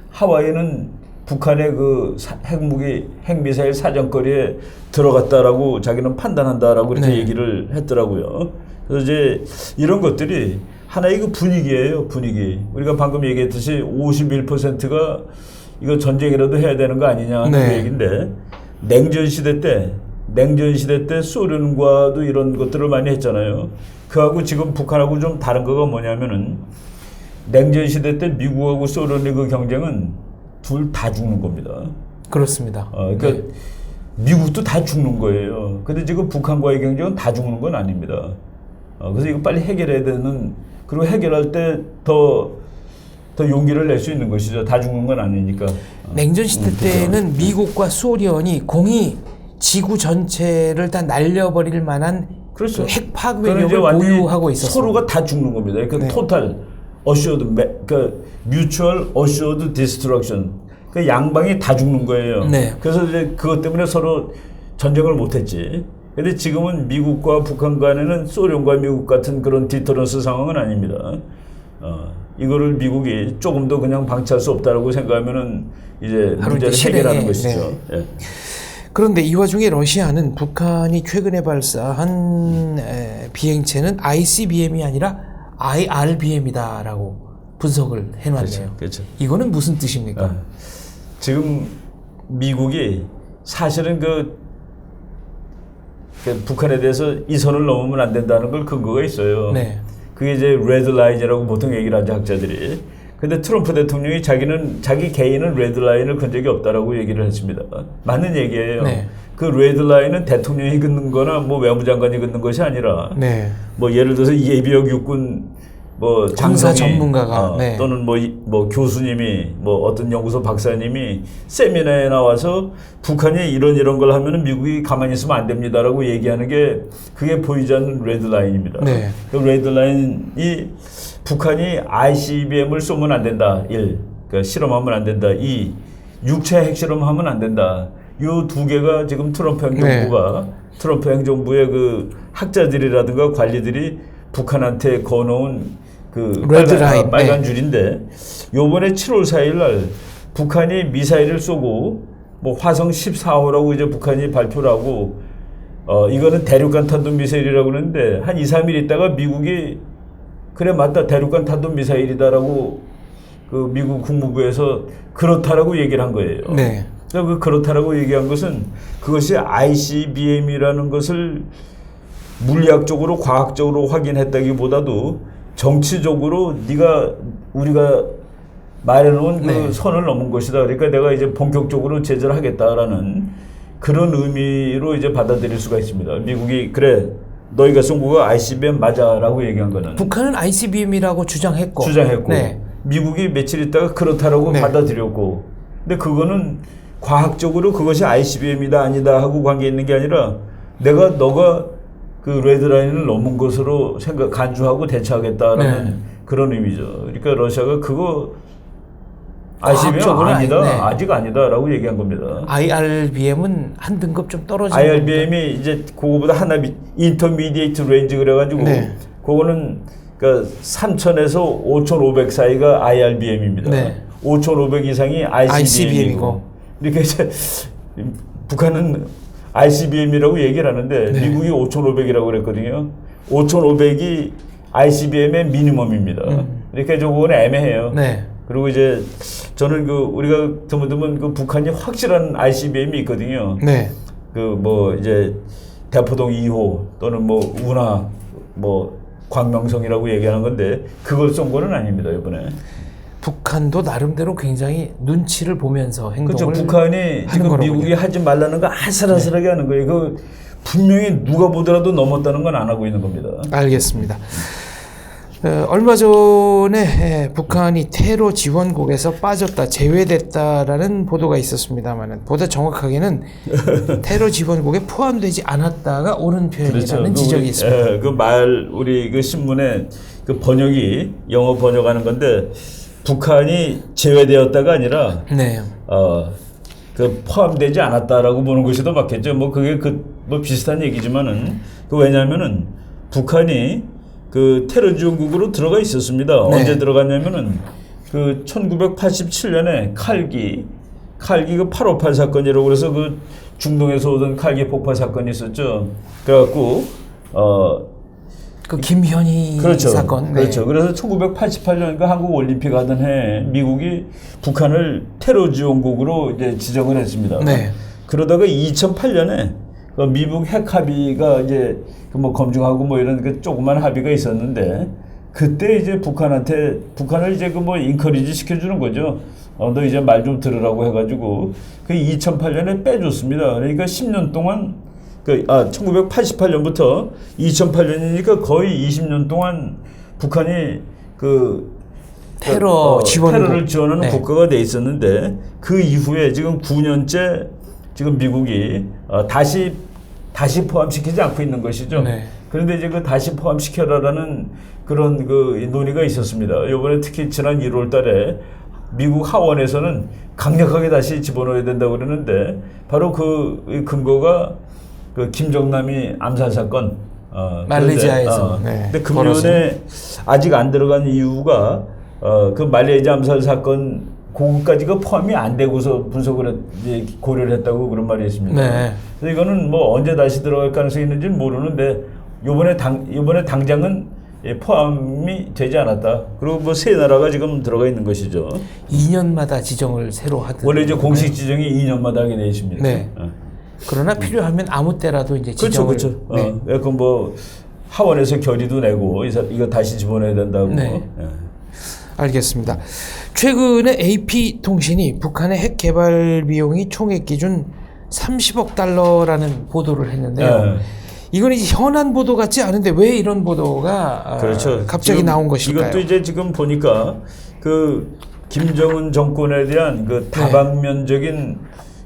하와이는 북한의 그 핵미사일 사정거리에 들어갔다라고 자기는 판단한다라고 이렇게 얘기를 했더라고요. 그래서 이제 이런 것들이 하나의 그 분위기예요, 분위기. 우리가 방금 얘기했듯이 51%가 이거 전쟁이라도 해야 되는 거 아니냐 하는 그 얘기인데, 냉전 시대 때 소련과도 이런 것들을 많이 했잖아요. 그하고 지금 북한하고 좀 다른 거가 뭐냐면은 냉전 시대 때 미국하고 소련의 그 경쟁은 둘 다 죽는 겁니다. 그렇습니다. 그러니까 미국도 다 죽는 거예요. 근데 지금 북한과의 경쟁은 다 죽는 건 아닙니다. 그래서 이거 빨리 해결해야 되는, 그리고 해결할 때 더 용기를 낼 수 있는 것이죠. 다 죽는 건 아니니까. 냉전 시대 때는 미국과 소련이 공이 지구 전체를 다 날려버릴 만한 그렇죠. 그 핵 파괴력을 보유하고 있었어요. 서로가 다 죽는 겁니다. 그러니까 토탈 어슈어드, 그러니까 뮤추얼 어슈어드 디스트럭션. 그 양방이 다 죽는 거예요. 네. 그래서 이제 그것 때문에 서로 전쟁을 못했지. 근데 지금은 미국과 북한 간에는 소련과 미국 같은 그런 디터런스 상황은 아닙니다. 이거를 미국이 조금 더 그냥 방치할 수 없다라고 생각하면은 이제 문제를 해결하는 것이죠. 네. 예. 그런데 이 와중에 러시아는 북한이 최근에 발사한 비행체는 ICBM이 아니라 IRBM이다라고 분석을 해놨네요. 그렇죠. 이거는 무슨 뜻입니까? 지금 미국이 사실은 그 북한에 대해서 이 선을 넘으면 안 된다는 걸 근거가 있어요. 네. 그게 이제 레드라인이라고 보통 얘기를 하죠, 학자들이. 근데 트럼프 대통령이 자기 개인은 레드라인을 건 적이 없다라고 얘기를 했습니다. 맞는 얘기예요. 네. 그 레드라인은 대통령이 긋는 거나 뭐 외무장관이 긋는 것이 아니라 뭐 예를 들어서 예비역 육군 뭐 장사 전문가가 또는 뭐 교수님이 뭐 어떤 연구소 박사님이 세미나에 나와서 북한이 이런 걸 하면은 미국이 가만히 있으면 안 됩니다라고 얘기하는 게 그게 보이지 않는 레드라인입니다. 네. 그 레드라인이 북한이 ICBM을 쏘면 안 된다. 1. 그러니까 실험하면 안 된다. 2. 육체 핵실험하면 안 된다. 요 두 개가 지금 트럼프 행정부의 그 학자들이라든가 관리들이 북한한테 거놓은 그 빨간 줄인데, 요번에 7월 4일 날 북한이 미사일을 쏘고 뭐 화성 14호라고 이제 북한이 발표를 하고 이거는 대륙간 탄도 미사일이라고 그러는데 한 2, 3일 있다가 미국이 그래 맞다 대륙간 탄도 미사일이다라고 그 미국 국무부에서 그렇다라고 얘기를 한 거예요. 네. 그러니까 그렇다라고 얘기한 것은 그것이 ICBM이라는 것을 물리학적으로 과학적으로 확인했다기보다도 정치적으로 우리가 말해놓은 그 선을 넘은 것이다. 그러니까 내가 이제 본격적으로 제재를 하겠다라는 그런 의미로 이제 받아들일 수가 있습니다. 미국이 그래 너희가 쏜 거가 ICBM 맞아라고 얘기한 거는 북한은 ICBM이라고 주장했고 네. 미국이 며칠 있다가 그렇다라고 받아들였고 근데 그거는 과학적으로 그것이 ICBM이다 아니다 하고 관계 있는 게 아니라 너가 그 레드라인을 넘은 것으로 간주하고 대처하겠다라는 그런 의미죠. 그러니까 러시아가 그거 ICBM 아니다, 아직 아니다라고 얘기한 겁니다. IRBM은 한 등급 좀 떨어진 IRBM이 이제 그거보다 하나 인터미디에이트 레인지 그래가지고 그거는 그러니까 3,000에서 5,500 사이가 IRBM입니다. 5,500 이상이 ICBM이고. 그러니까 이제 북한은 ICBM이라고 얘기를 하는데 미국이 5,500이라고 그랬거든요. 5,500이 ICBM의 미니멈입니다. 그러니까 저거는 애매해요. 그리고 이제 저는 우리가 드문드문 그 북한이 확실한 ICBM이 있거든요. 그 뭐 이제 대포동 2호 또는 뭐 운하 뭐 광명성이라고 얘기하는 건데 그걸 쏜 거는 아닙니다 이번에. 북한도 나름대로 굉장히 눈치를 보면서 행동을 그렇죠. 북한이 지금 미국이 하지 말라는 거 아슬아슬하게 하는 거예요. 그 분명히 누가 보더라도 넘었다는 건 안 하고 있는 겁니다. 알겠습니다. 얼마 전에 북한이 테러 지원국에서 빠졌다, 제외됐다라는 보도가 있었습니다만 보다 정확하게는 테러 지원국에 포함되지 않았다가 옳은 표현이라는 지적이 있습니다. 우리 그 신문에 그 번역이 영어 번역하는 건데 북한이 제외되었다가 아니라 그 포함되지 않았다라고 보는 것이 더 맞겠죠. 뭐 그게 뭐 비슷한 얘기지만은 왜냐하면은 북한이 그 테러 지원국으로 들어가 있었습니다. 언제 들어갔냐면은 그 1987년에 칼기 그 8.58 사건이라고 그래서 그 중동에서 오던 칼기 폭발 사건이 있었죠. 그래갖고 그 김현희 사건. 그렇죠. 그래서 1988년 그 한국 올림픽 하던 해 미국이 북한을 테러 지원국으로 이제 지정을 했습니다. 그러다가 2008년에 미국 핵 합의가 이제 뭐 검증하고 뭐 이런 그 조그만 합의가 있었는데 그때 이제 북한을 이제 뭐 인커리지 시켜주는 거죠. 너 이제 말 좀 들으라고 해가지고 그 2008년에 빼줬습니다. 그러니까 10년 동안 1988년부터 2008년이니까 거의 20년 동안 북한이 테러를 지원하는 국가가 돼 있었는데 그 이후에 지금 9년째 지금 미국이 다시 포함시키지 않고 있는 것이죠. 그런데 이제 다시 포함시켜라라는 그런 논의가 있었습니다. 이번에 특히 지난 1월 달에 미국 하원에서는 강력하게 다시 집어넣어야 된다고 그러는데 바로 그 근거가 그 김정남이 암살 사건 말레이시아에서 근데 금년에 아직 안 들어간 이유가 그 말레이시아 암살 사건 그거까지가 포함이 안 되고서 분석을 이제 고려를 했다고 그런 말이 있습니다. 그래서 이거는 뭐 언제 다시 들어갈 가능성이 있는지는 모르는데 이번에 당장은 포함이 되지 않았다. 그리고 뭐 세 나라가 지금 들어가 있는 것이죠. 2년마다 지정을 새로 하든 원래 이제 공식 지정이 2년마다 하게 되어 있습니다. 그러나 필요하면 아무 때라도 이제 지정을 그 뭐 하원에서 결의도 내고 이거 다시 집어넣어야 된다고. 알겠습니다. 최근에 AP통신이 북한의 핵 개발 비용이 총액 기준 30억 달러라는 보도를 했는데요. 이건 이제 현안 보도 같지 않은데 왜 이런 보도가 갑자기 나온 것일까요? 이것도 이제 지금 보니까 그 김정은 정권에 대한 그 다방면적인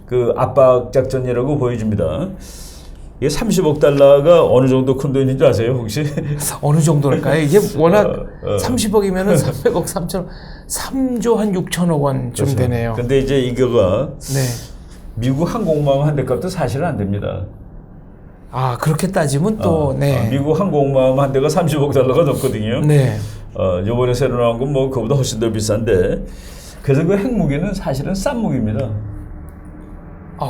그 압박 작전이라고 보여집니다. 이게 30억 달러가 어느 정도 큰 돈인지 아세요, 혹시? 어느 정도일까요? 이게 워낙 30억이면은 300억 3천 3조 한 6천억 원쯤 되네요. 근데 이제 이거가 미국 항공모함 한 대 값도 사실은 안 됩니다. 그렇게 따지면 또 미국 항공모함 한 대가 30억 달러가 넘거든요. 요번에 새로 나온 건 뭐 그보다 훨씬 더 비싼데 그래서 그 핵무기는 사실은 싼 무기입니다.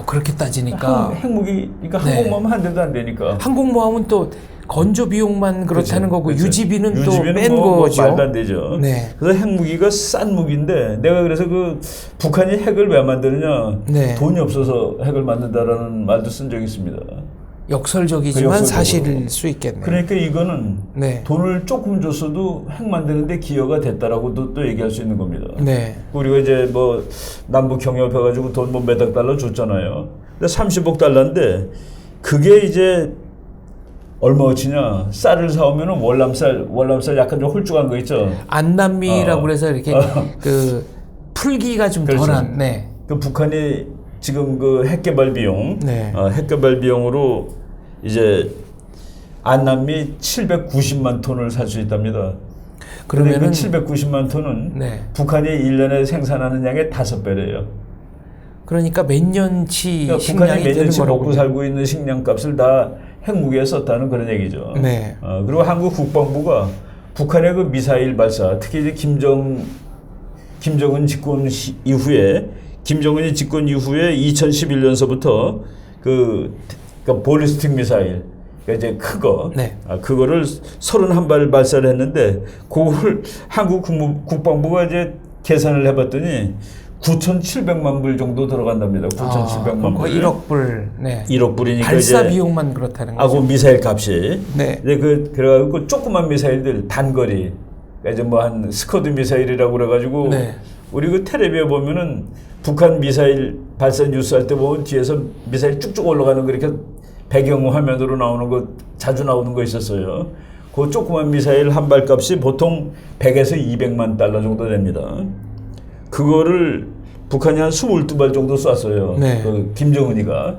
그렇게 따지니까 핵무기, 그러니까 항공모함 한 대도 안 되니까. 항공모함은 또 건조 비용만 그렇다는 거고 그렇죠. 유지비는 또 유지비는 뺀 뭐 거죠. 말도 안 되죠. 네. 그래서 핵무기가 싼 무기인데 내가 그래서 그 북한이 핵을 왜 만드느냐 네. 돈이 없어서 핵을 만든다라는 말도 쓴 적이 있습니다. 역설적이지만 역설적으로. 사실일 수 있겠네요. 그러니까 이거는 네. 돈을 조금 줬어도 핵 만드는데 기여가 됐다라고도 또 얘기할 수 있는 겁니다. 네. 우리가 이제 뭐 남북 경협해가지고 돈 뭐 몇억 달러 줬잖아요. 근데 30억 달러인데 그게 이제 얼마어치냐? 쌀을 사오면은 월남쌀 약간 좀 홀쭉한 거 있죠. 안남미라고 그래서 이렇게 그 풀기가 좀 그렇죠. 덜한. 네. 그 북한이 지금 그 핵개발 비용, 네. 핵개발 비용으로 이제 안남미 790만 톤을 살 수 있답니다. 그러면 그 그러면은 790만 톤은 네. 북한이 1년에 생산하는 양의 5배래요. 그러니까 몇 년치 그러니까 북한이 식량이 몇 되는 년치 먹고 거로군요. 살고 있는 식량값을 다 핵무기에 썼다는 그런 얘기죠. 네. 그리고 한국 국방부가 북한의 그 미사일 발사, 특히 이제 김정은 집권 이후에 김정은이 집권 이후에 2011년서부터 그러니까 볼리스틱 미사일, 그러니까 이제 크거, 네. 그거를 31발 발사를 했는데 그걸 한국 국방부가 이제 계산을 해봤더니 9,700만 불 정도 들어간답니다. 9,700만 불. 거의 1억 불. 네. 1억 불이니까 발사 이제 비용만 그렇다는 거죠. 그 미사일 값이. 네. 이제 그래가지고 조그만 미사일들 단거리, 그러니까 이제 뭐 한 스커드 미사일이라고 그래가지고 네. 우리 그 텔레비에 보면은 북한 미사일 발사 뉴스 할 때 보면 뒤에서 미사일 쭉쭉 올라가는 거 이렇게 배경 화면으로 나오는 거 자주 나오는 거 있었어요. 그 조그만 미사일 한 발 값이 보통 100에서 200만 달러 정도 됩니다. 그거를 북한이 한 22발 정도 쐈어요. 네. 그 김정은이가.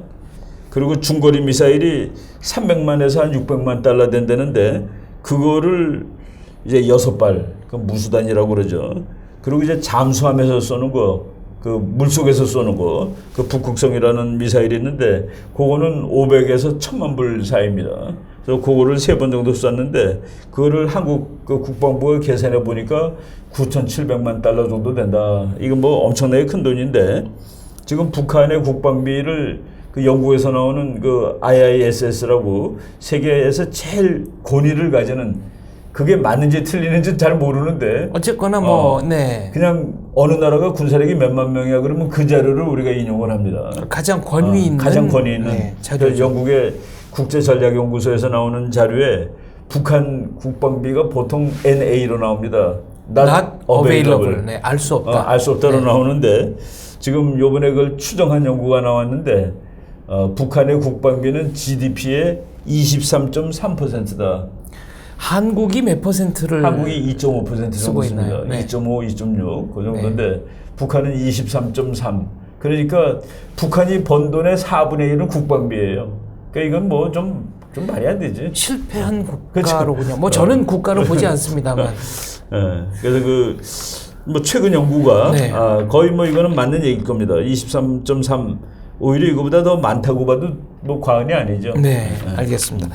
그리고 중거리 미사일이 300만에서 한 600만 달러 된다는데 그거를 이제 6발, 그 무수단이라고 그러죠. 그리고 이제 잠수함에서 쏘는 거, 그 물속에서 쏘는 거, 그 북극성이라는 미사일이 있는데 그거는 500에서 1000만 불 사이입니다. 그래서 그거를 3번 정도 쐈는데 그거를 한국 그 국방부가 계산해 보니까 9,700만 달러 정도 된다. 이건 뭐 엄청나게 큰 돈인데 지금 북한의 국방비를 그 영국에서 나오는 그 IISS라고 세계에서 제일 권위를 가지는, 그게 맞는지 틀리는지 잘 모르는데 어쨌거나 뭐 네. 그냥 어느 나라가 군사력이 몇만 명이야 그러면 그 자료를 우리가 인용을 합니다. 가장 권위 있는 네, 자료죠. 영국의 국제전략연구소에서 나오는 자료에 북한 국방비가 보통 NA로 나옵니다. Not available. 네, 알 수 없다. 알 수 없다로 네. 나오는데 지금 요번에 그걸 추정한 연구가 나왔는데 북한의 국방비는 GDP의 23.3%다. 한국이 몇 퍼센트를 한국이 2.5% 쓰고 정도 있나요? 씁니다. 네. 2.5, 2.6 그 정도인데 북한은 23.3. 그러니까 북한이 번 돈의 4분의 1은 국방비예요. 그러니까 이건 뭐 좀 말이 안 되지. 실패한 국가로군요. 뭐 저는 국가로 보지 않습니다만. 그래서 뭐 최근 연구가 네. 거의 뭐 이거는 맞는 얘기일 겁니다. 23.3 오히려 이거보다 더 많다고 봐도 뭐 과언이 아니죠. 네, 알겠습니다.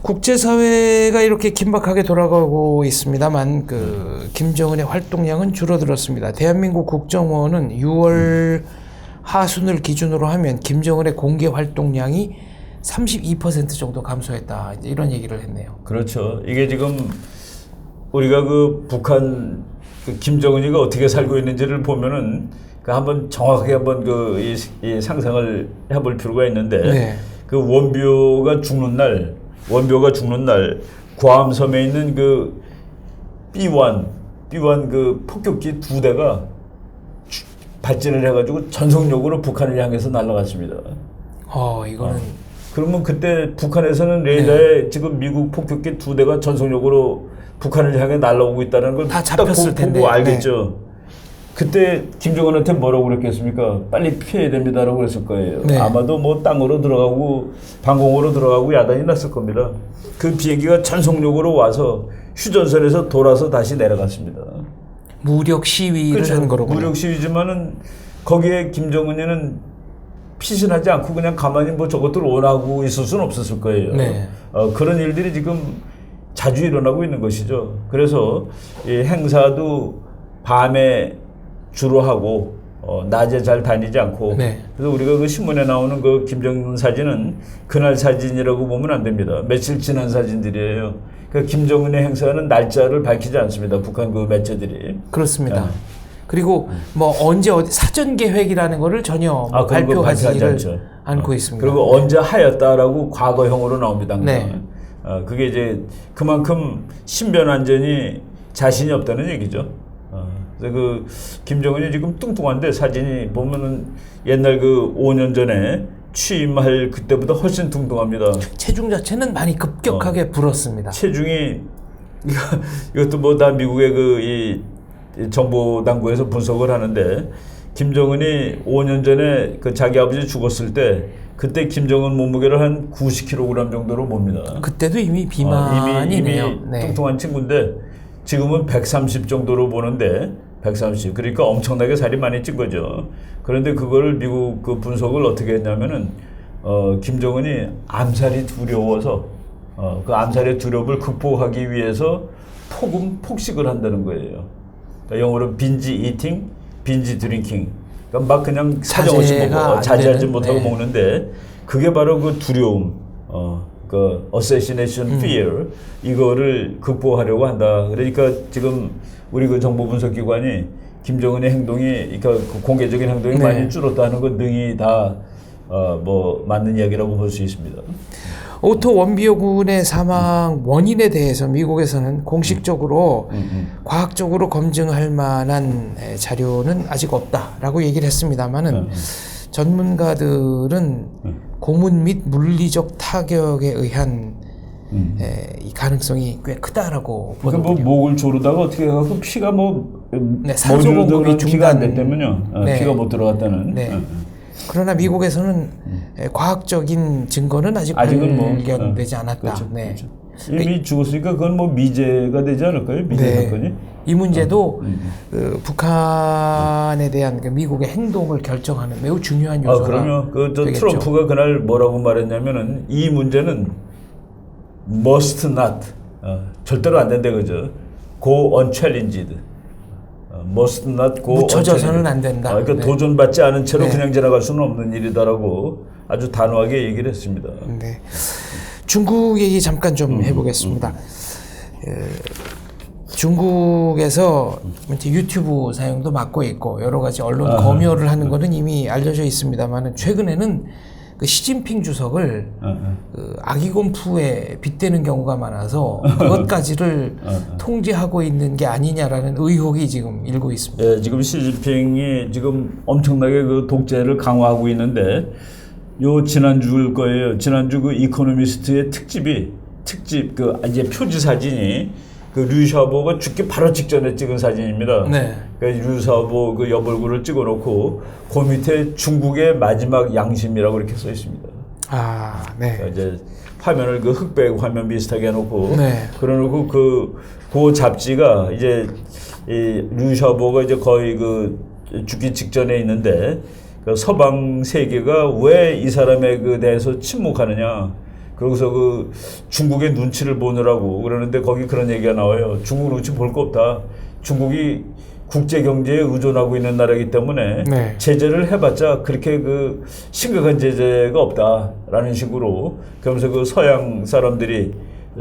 국제사회가 이렇게 긴박하게 돌아가고 있습니다만 그 김정은의 활동량은 줄어들었습니다. 대한민국 국정원은 6월 하순을 기준으로 하면 김정은의 공개 활동량이 32% 정도 감소했다. 이제 이런 얘기를 했네요. 그렇죠. 이게 지금 우리가 그 북한 그 김정은이가 어떻게 살고 있는지를 보면은 그 한번 정확하게 한번 이 상상을 해볼 필요가 있는데 네. 그 원묘가 죽는 날 괌섬에 있는 그 B1 그 폭격기 2대가 발진을 해가지고 전속력으로 북한을 향해서 날아갔습니다. 이거는 그러면 그때 북한에서는 레이더에 지금 미국 폭격기 2대가 전속력으로 북한을 향해 날아오고 있다는 걸 다 딱 잡혔을 텐데. 보고 알겠죠. 그때 김정은한테 뭐라고 그랬겠습니까? 빨리 피해야 됩니다라고 그랬을 거예요. 네. 아마도 뭐 땅으로 들어가고 방공으로 들어가고 야단이 났을 겁니다. 그 비행기가 전속력으로 와서 휴전선에서 돌아서 다시 내려갔습니다. 무력 시위를 한 거로군요. 무력 시위지만은 거기에 김정은이는 피신하지 않고 그냥 가만히 뭐 저것들 원하고 있을 수는 없었을 거예요. 네. 그런 일들이 지금 자주 일어나고 있는 것이죠. 그래서 이 행사도 밤에 주로 하고 낮에 잘 다니지 않고 네. 그래서 우리가 그 신문에 나오는 그 김정은 사진은 그날 사진이라고 보면 안 됩니다. 며칠 지난 사진들이에요. 그 김정은의 행사는 날짜를 밝히지 않습니다. 북한 그 매체들이. 그렇습니다. 네. 그리고 뭐 언제 어디 사전 계획이라는 거를 전혀 뭐 그런 거 발표하지 발표하지를 않죠. 않고 있습니다. 그리고 언제 하였다라고 과거형으로 나옵니다. 항상. 네. 그게 이제 그만큼 신변안전이 자신이 없다는 얘기죠. 그래서 그 김정은이 지금 뚱뚱한데 사진이 보면은 옛날 그 5년 전에 취임할 그때보다 훨씬 뚱뚱합니다. 체중 자체는 많이 급격하게 불었습니다. 체중이 이것도 뭐 다 미국의 그 이 정보 당국에서 분석을 하는데 김정은이 5년 전에 그 자기 아버지 죽었을 때 그때 김정은 몸무게를 한 90kg 정도로 봅니다. 그때도 이미 비만이네요. 이미 네. 뚱뚱한 친구인데 지금은 130 정도로 보는데 130 그러니까 엄청나게 살이 많이 찐 거죠. 그런데 그거를 미국 그 분석을 어떻게 했냐면은 김정은이 암살이 두려워서 그 암살의 두려움을 극복하기 위해서 폭식을 한다는 거예요. 그러니까 영어로 빈지 이팅, 빈지 드링킹. 그러니까 막 그냥 사정없이 먹고 자제하지 못하고 네. 먹는데 그게 바로 그 두려움, 그 assassination fear 이거를 극복하려고 한다. 그러니까 지금 우리 그 정보 분석 기관이 김정은의 행동이 그러니까 그 공개적인 행동이 네. 많이 줄었다는 건 등이 다 뭐 맞는 이야기라고 볼 수 있습니다. 오토 원비오 군의 사망 원인에 대해서 미국에서는 공식적으로 과학적으로 검증할 만한 자료는 아직 없다라고 얘기를 했습니다만은 전문가들은 고문 및 물리적 타격에 의한 이 가능성이 꽤 크다라고 그러니까 보거든요. 뭐 목을 조르다가 어떻게 해갖고 피가 뭐 네, 산소 머리로 공급이 들어간 피가 안 중단. 됐다면요. 네. 피가 못 들어갔다는. 네. 그러나 미국에서는 과학적인 증거는 아직은 뭐 발견되지 않았다. 그렇죠, 네. 그렇죠. 이미 죽었으니까 그건 뭐 미제가 되지 않을까요? 미제 네. 사건이. 이 문제도 그 북한에 대한 그 미국의 행동을 결정하는 매우 중요한 요소가 그러면 저 되겠죠. 트럼프가 그날 뭐라고 말했냐면은 이 문제는 must not 절대로 안 된다 그죠? go unchallenged. must not go 묻혀져서는 unchallenged. 안 된다. 그러니까 네. 도전받지 않은 채로 네. 그냥 지나갈 수는 없는 일이다라고 아주 단호하게 얘기를 했습니다. 네. 중국 얘기 잠깐 좀 해보겠습니다. 중국에서 이제 유튜브 사용도 막고 있고 여러 가지 언론 검열을 하는 것은 이미 알려져 있습니다만은 최근에는 그 시진핑 주석을 그 아기곰푸에 빗대는 경우가 많아서 그것까지를 통제하고 있는 게 아니냐라는 의혹이 지금 일고 있습니다. 예, 지금 시진핑이 지금 엄청나게 그 독재를 강화하고 있는데 요 지난주일 거예요. 지난주 그 이코노미스트의 특집 그 이제 표지 사진이 그 류샤보가 죽기 바로 직전에 찍은 사진입니다. 네. 그 류샤보 그 옆얼굴을 찍어놓고 그 밑에 중국의 마지막 양심이라고 이렇게 써 있습니다. 아, 네. 그러니까 이제 화면을 그 흑백 화면 비슷하게 해놓고 네. 그래놓고 그 잡지가 이제 이 류샤보가 이제 거의 그 죽기 직전에 있는데 그 서방 세계가 왜 이 사람에 그 대해서 침묵하느냐. 그러고서 그 중국의 눈치를 보느라고 그러는데 거기 그런 얘기가 나와요. 중국 눈치 볼 거 없다. 중국이 국제 경제에 의존하고 있는 나라이기 때문에 네. 제재를 해봤자 그렇게 그 심각한 제재가 없다라는 식으로 그러면서 그 서양 사람들이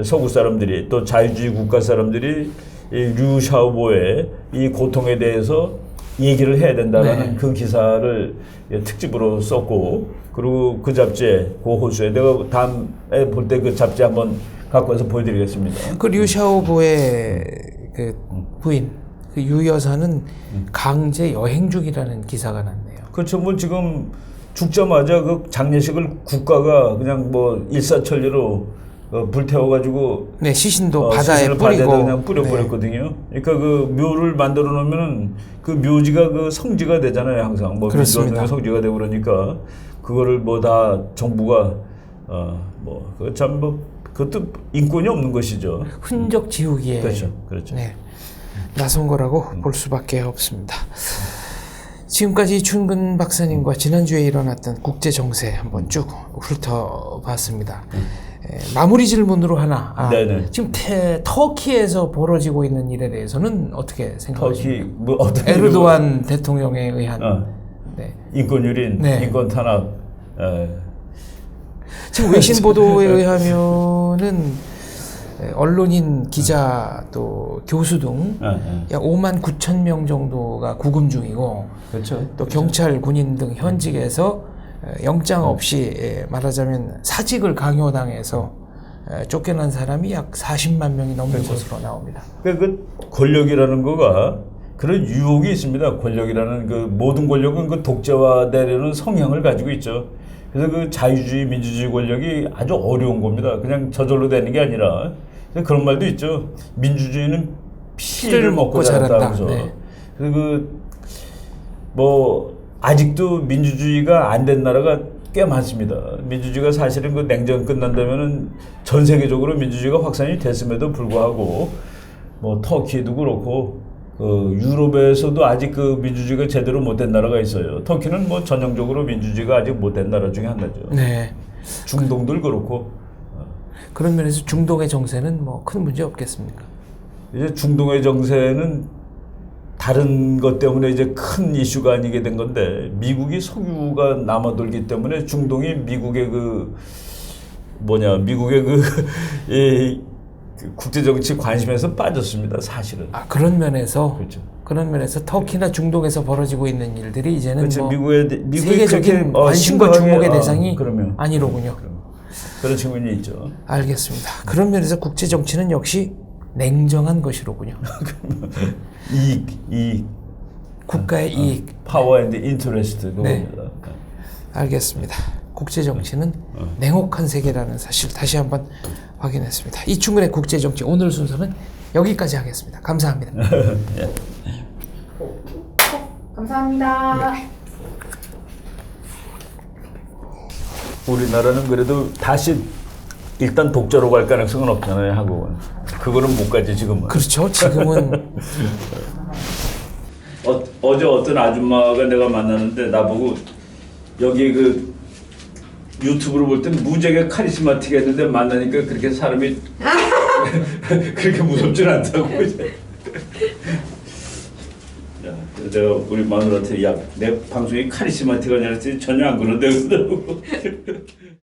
서구 사람들이 또 자유주의 국가 사람들이 이 류샤오보의 이 고통에 대해서 얘기를 해야 된다라는 네. 그 기사를 특집으로 썼고 그리고 그 잡지에 그 호수에 내가 다음에 볼 때 그 잡지 한번 갖고 와서 보여드리겠습니다. 그 류샤오보의 그 부인 그 유 여사는 강제 여행 중이라는 기사가 났네요. 그렇죠. 뭐 지금 죽자마자 그 장례식을 국가가 그냥 뭐 일사천리로 불태워가지고 네, 시신도 바다에 시신을 뿌리고 바다에다 그냥 뿌려버렸거든요. 그러니까 그 묘를 만들어 놓으면은 그 묘지가 그 성지가 되잖아요. 항상 뭐 그렇습니다. 민주화의 성지가 되고 그러니까 그거를 뭐 다 정부가 뭐 그 참 뭐 그것도 인권이 없는 것이죠. 흔적 지우기에 그렇죠. 네, 나선 거라고 볼 수밖에 없습니다. 지금까지 춘근 박사님과 지난주에 일어났던 국제 정세 한번 쭉 훑어봤습니다. 마무리 질문으로 하나. 네네. 지금 터키에서 벌어지고 있는 일에 대해서는 어떻게 생각하십니까? 터키 뭐 어떤 에르도안 대통령에 의한 네. 인권 유린, 네. 인권 탄압. 지금 외신 보도에 의하면은 언론인, 기자, 또 교수 등 약 5만 9천 명 정도가 구금 중이고, 그렇죠. 또 경찰, 군인 등 현직에서 영장 없이 말하자면 사직을 강요당해서 쫓겨난 사람이 약 40만 명이 넘는 그렇죠. 것으로 나옵니다. 그 권력이라는 거가 그런 유혹이 있습니다. 권력이라는 그 모든 권력은 그 독재화되려는 성향을 가지고 있죠. 그래서 그 자유주의, 민주주의 권력이 아주 어려운 겁니다. 그냥 저절로 되는 게 아니라 그런 말도 있죠. 민주주의는 피를 먹고 자란다. 네. 그래서 뭐 아직도 민주주의가 안 된 나라가 꽤 많습니다. 민주주의가 사실은 그 냉전 끝난다면은 전 세계적으로 민주주의가 확산이 됐음에도 불구하고 뭐 터키도 그렇고 그 유럽에서도 아직 그 민주주의가 제대로 못된 나라가 있어요. 터키는 뭐 전형적으로 민주주의가 아직 못된 나라 중에 하나죠. 네. 중동도 그렇고. 그런 면에서 중동의 정세는 뭐 큰 문제 없겠습니까? 이제 중동의 정세는 다른 것 때문에 이제 큰 이슈가 아니게 된 건데, 미국이 석유가 남아돌기 때문에 중동이 미국의 미국의 이 국제 정치 관심에서 빠졌습니다, 사실은. 그런 면에서 그렇죠. 그런 면에서 터키나 중동에서 벌어지고 있는 일들이 이제는 그렇죠. 뭐 미국의 세계적인 관심과 주목의 대상이 아니로군요. 그런 측면이 있죠. 알겠습니다. 그런 면에서 국제 정치는 역시 냉정한 것이로군요. 이익. 국가의 이익. 파워 앤드 인터레스트 네. 그겁니다. 알겠습니다. 국제 정치는 냉혹한 세계라는 사실 다시 한번 확인했습니다. 이충근의 국제 정치 오늘 순서는 여기까지 하겠습니다. 감사합니다. 예. 감사합니다. 우리나라는 그래도 다시 일단 독재로 갈 가능성은 없잖아요, 한국은. 그거는 못 가지, 지금은. 그렇죠. 지금은 어제 어떤 아줌마가 내가 만났는데 나보고 여기 그 유튜브로 볼 때는 무지하게 카리스마틱했는데 만나니까 그렇게 사람이 그렇게 무섭진 않다고. 야, 내가 우리 마누라한테 내 방송이 카리스마틱하냐 했더니 전혀 안 그런데 그러더라고.